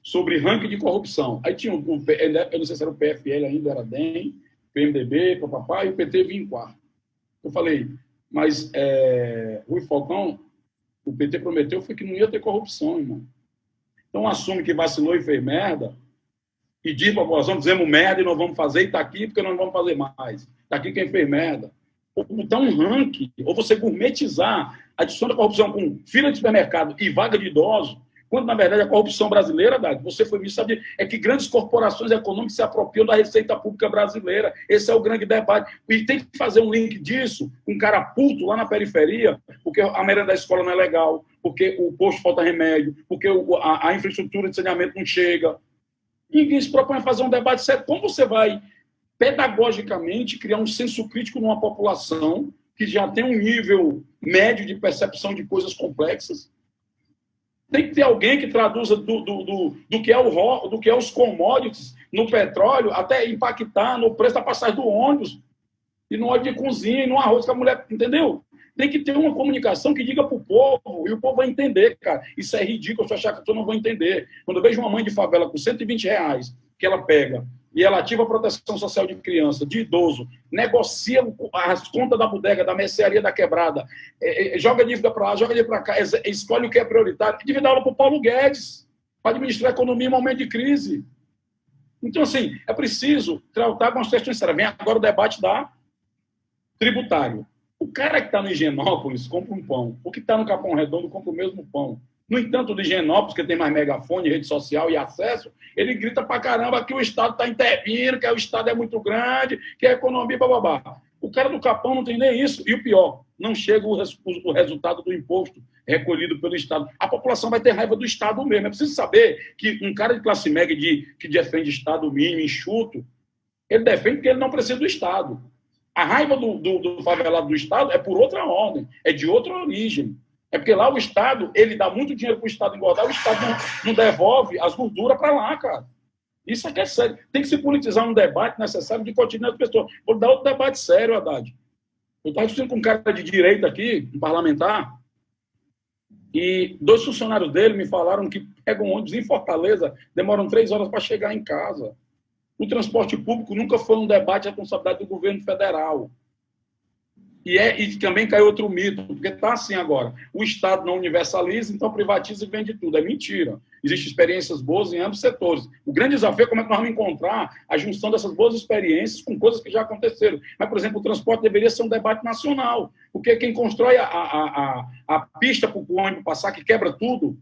sobre ranking de corrupção. Aí tinha eu não sei se era o PFL ainda, era DEM, PMDB, papapá, e o PT vinha em quarto. Eu falei, mas Rui Falcão, o PT prometeu foi que não ia ter corrupção, irmão. Então assume que vacilou e fez merda e diz para a população, dizemos merda e não vamos fazer, e está aqui porque nós não vamos fazer mais. Está aqui quem fez merda. Ou botar um ranking, ou você gourmetizar a adição da corrupção com fila de supermercado e vaga de idosos, quando, na verdade, a corrupção brasileira, você foi me saber, é que grandes corporações econômicas se apropriam da receita pública brasileira. Esse é o grande debate. E tem que fazer um link disso com um cara puto lá na periferia, porque a merenda da escola não é legal, porque o posto falta remédio, porque a infraestrutura de saneamento não chega. Ninguém se propõe a fazer um debate sério. Como você vai, pedagogicamente, criar um senso crítico numa população que já tem um nível médio de percepção de coisas complexas? Tem que ter alguém que traduza do que é os commodities no petróleo até impactar no preço da passagem do ônibus e no óleo de cozinha e no arroz que a mulher... Entendeu? Tem que ter uma comunicação que diga para o povo e o povo vai entender, cara. Isso é ridículo, se eu achar que a pessoa não vai entender. Quando eu vejo uma mãe de favela com R$ 120 que ela pega e ela ativa a proteção social de criança, de idoso, negocia as contas da bodega, da mercearia da quebrada, joga dívida para lá, joga dívida para cá, escolhe o que é prioritário, deve dar aula para o Paulo Guedes, para administrar a economia em momento de crise. Então, assim, é preciso tratar com as questões sérias. Vem agora o debate da tributário. O cara que está no Higienópolis compra um pão, o que está no Capão Redondo compra o mesmo pão. No entanto, do Higienópolis, que tem mais megafone, rede social e acesso, ele grita pra caramba que o Estado está intervindo, que o Estado é muito grande, que a economia, bababá. O cara do Capão não tem nem isso. E o pior, não chega o resultado do imposto recolhido pelo Estado. A população vai ter raiva do Estado mesmo. É preciso saber que um cara de classe média que defende Estado mínimo, enxuto, ele defende porque ele não precisa do Estado. A raiva do favelado do Estado é por outra ordem, é de outra origem. É porque lá o Estado, ele dá muito dinheiro para o Estado engordar, o Estado não devolve as gorduras para lá, cara. Isso aqui é sério. Tem que se politizar um debate necessário de cotidiano das pessoas. Vou dar outro debate sério, Haddad. Eu estava discutindo com um cara de direita aqui, um parlamentar, e 2 funcionários dele me falaram que pegam ônibus em Fortaleza, demoram 3 horas para chegar em casa. O transporte público nunca foi um debate de responsabilidade do governo federal. E também caiu outro mito, porque está assim agora. O Estado não universaliza, então privatiza e vende tudo. É mentira. Existem experiências boas em ambos setores. O grande desafio é como é que nós vamos encontrar a junção dessas boas experiências com coisas que já aconteceram. Mas, por exemplo, o transporte deveria ser um debate nacional, porque quem constrói a pista para o ônibus passar, que quebra tudo,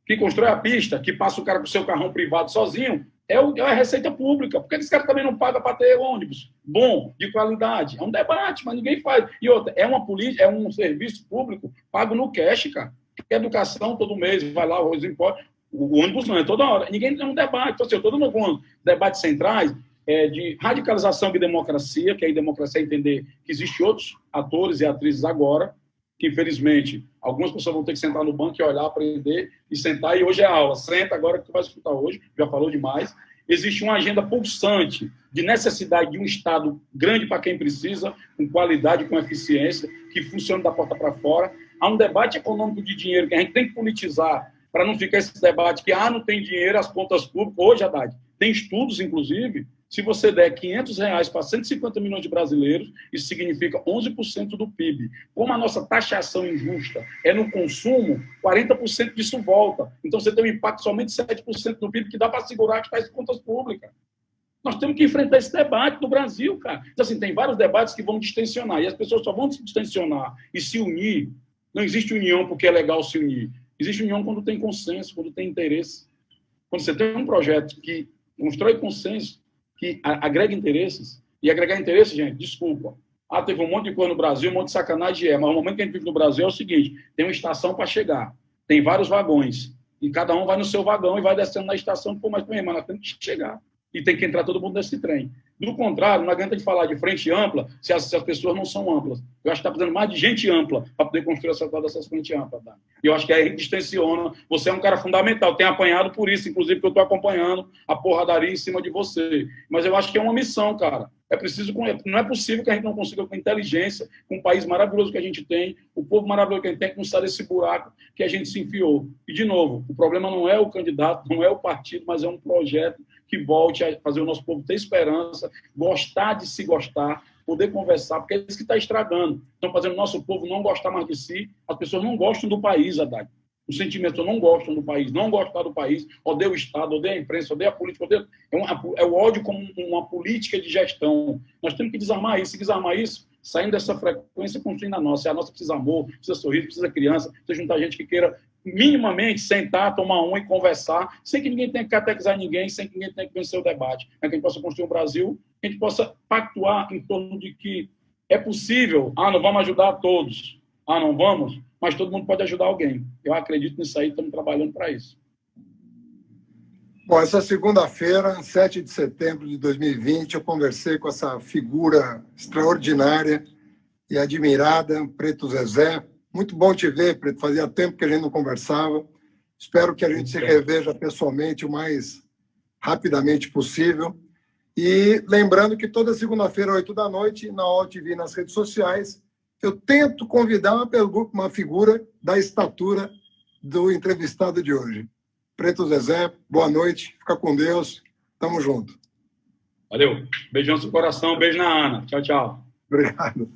que constrói a pista, que passa o cara com o seu carrão privado sozinho, é a receita pública. Por que esse cara também não paga para ter ônibus bom, de qualidade? É um debate, mas ninguém faz. E outra, é uma política, é um serviço público pago no cash, cara. Educação todo mês, vai lá, o impostos. O ônibus não é toda hora. Ninguém tem um debate. Então, assim, eu estou dando alguns debates centrais de radicalização de democracia, que aí democracia é entender que existem outros atores e atrizes agora, que infelizmente algumas pessoas vão ter que sentar no banco e olhar, aprender e sentar, e hoje é aula. Senta agora que tu vai escutar hoje, já falou demais. Existe uma agenda pulsante de necessidade de um Estado grande para quem precisa, com qualidade, com eficiência, que funcione da porta para fora. Há um debate econômico de dinheiro que a gente tem que politizar para não ficar esse debate que não tem dinheiro, as contas públicas. Hoje, Haddad, tem estudos, inclusive, se você der R$500 para 150 milhões de brasileiros, isso significa 11% do PIB. Como a nossa taxação injusta é no consumo, 40% disso volta. Então, você tem um impacto somente de 7% do PIB, que dá para segurar que faz contas públicas. Nós temos que enfrentar esse debate no Brasil, cara. Então, assim, tem vários debates que vão distensionar, e as pessoas só vão se distensionar e se unir. Não existe união porque é legal se unir. Existe união quando tem consenso, quando tem interesse. Quando você tem um projeto que constrói consenso, que agrega interesses. E agregar interesses, gente, desculpa. Teve um monte de coisa no Brasil, um monte de sacanagem, mas o momento que a gente vive no Brasil é o seguinte, tem uma estação para chegar, tem vários vagões, e cada um vai no seu vagão e vai descendo na estação, pô, mas nós temos que chegar. E tem que entrar todo mundo nesse trem. Do contrário, não adianta de falar de frente ampla se as pessoas não são amplas. Eu acho que está precisando mais de gente ampla para poder construir essa tal dessas frentes amplas. Tá? E eu acho que aí a gente distensiona. Você é um cara fundamental, tem apanhado por isso, inclusive, que eu estou acompanhando a porradaria em cima de você. Mas eu acho que é uma missão, cara. É preciso, não é possível que a gente não consiga, com inteligência, com um país maravilhoso que a gente tem, o povo maravilhoso que a gente tem, que não sair desse buraco que a gente se enfiou. E, de novo, o problema não é o candidato, não é o partido, mas é um projeto que volte a fazer o nosso povo ter esperança, gostar de se gostar, poder conversar, porque é isso que está estragando. Estão fazendo o nosso povo não gostar mais de si. As pessoas não gostam do país, Haddad. Os sentimentos não gostam do país, não gostam do país, odeia o Estado, odeia a imprensa, odeia a política, é o ódio como uma política de gestão. Nós temos que desarmar isso. Se desarmar isso, saindo dessa frequência, construindo a nossa. A nossa precisa amor, precisa sorriso, precisa criança, precisa juntar gente que queira minimamente sentar, tomar um e conversar, sem que ninguém tenha que catequizar ninguém, sem que ninguém tenha que vencer o debate. Para que a gente possa construir um Brasil, que a gente possa pactuar em torno de que é possível, não vamos ajudar a todos, não vamos, mas todo mundo pode ajudar alguém. Eu acredito nisso aí, estamos trabalhando para isso. Bom, essa segunda-feira, 7 de setembro de 2020, eu conversei com essa figura extraordinária e admirada, Preto Zezé. Muito bom te ver, Preto. Fazia tempo que a gente não conversava. Espero que a gente se reveja pessoalmente o mais rapidamente possível. E lembrando que toda segunda-feira, 8 da noite, na OTV, nas redes sociais, eu tento convidar uma figura da estatura do entrevistado de hoje. Preto Zezé, boa noite, fica com Deus, tamo junto. Valeu, beijão no seu coração, beijo na Ana, tchau, tchau. Obrigado.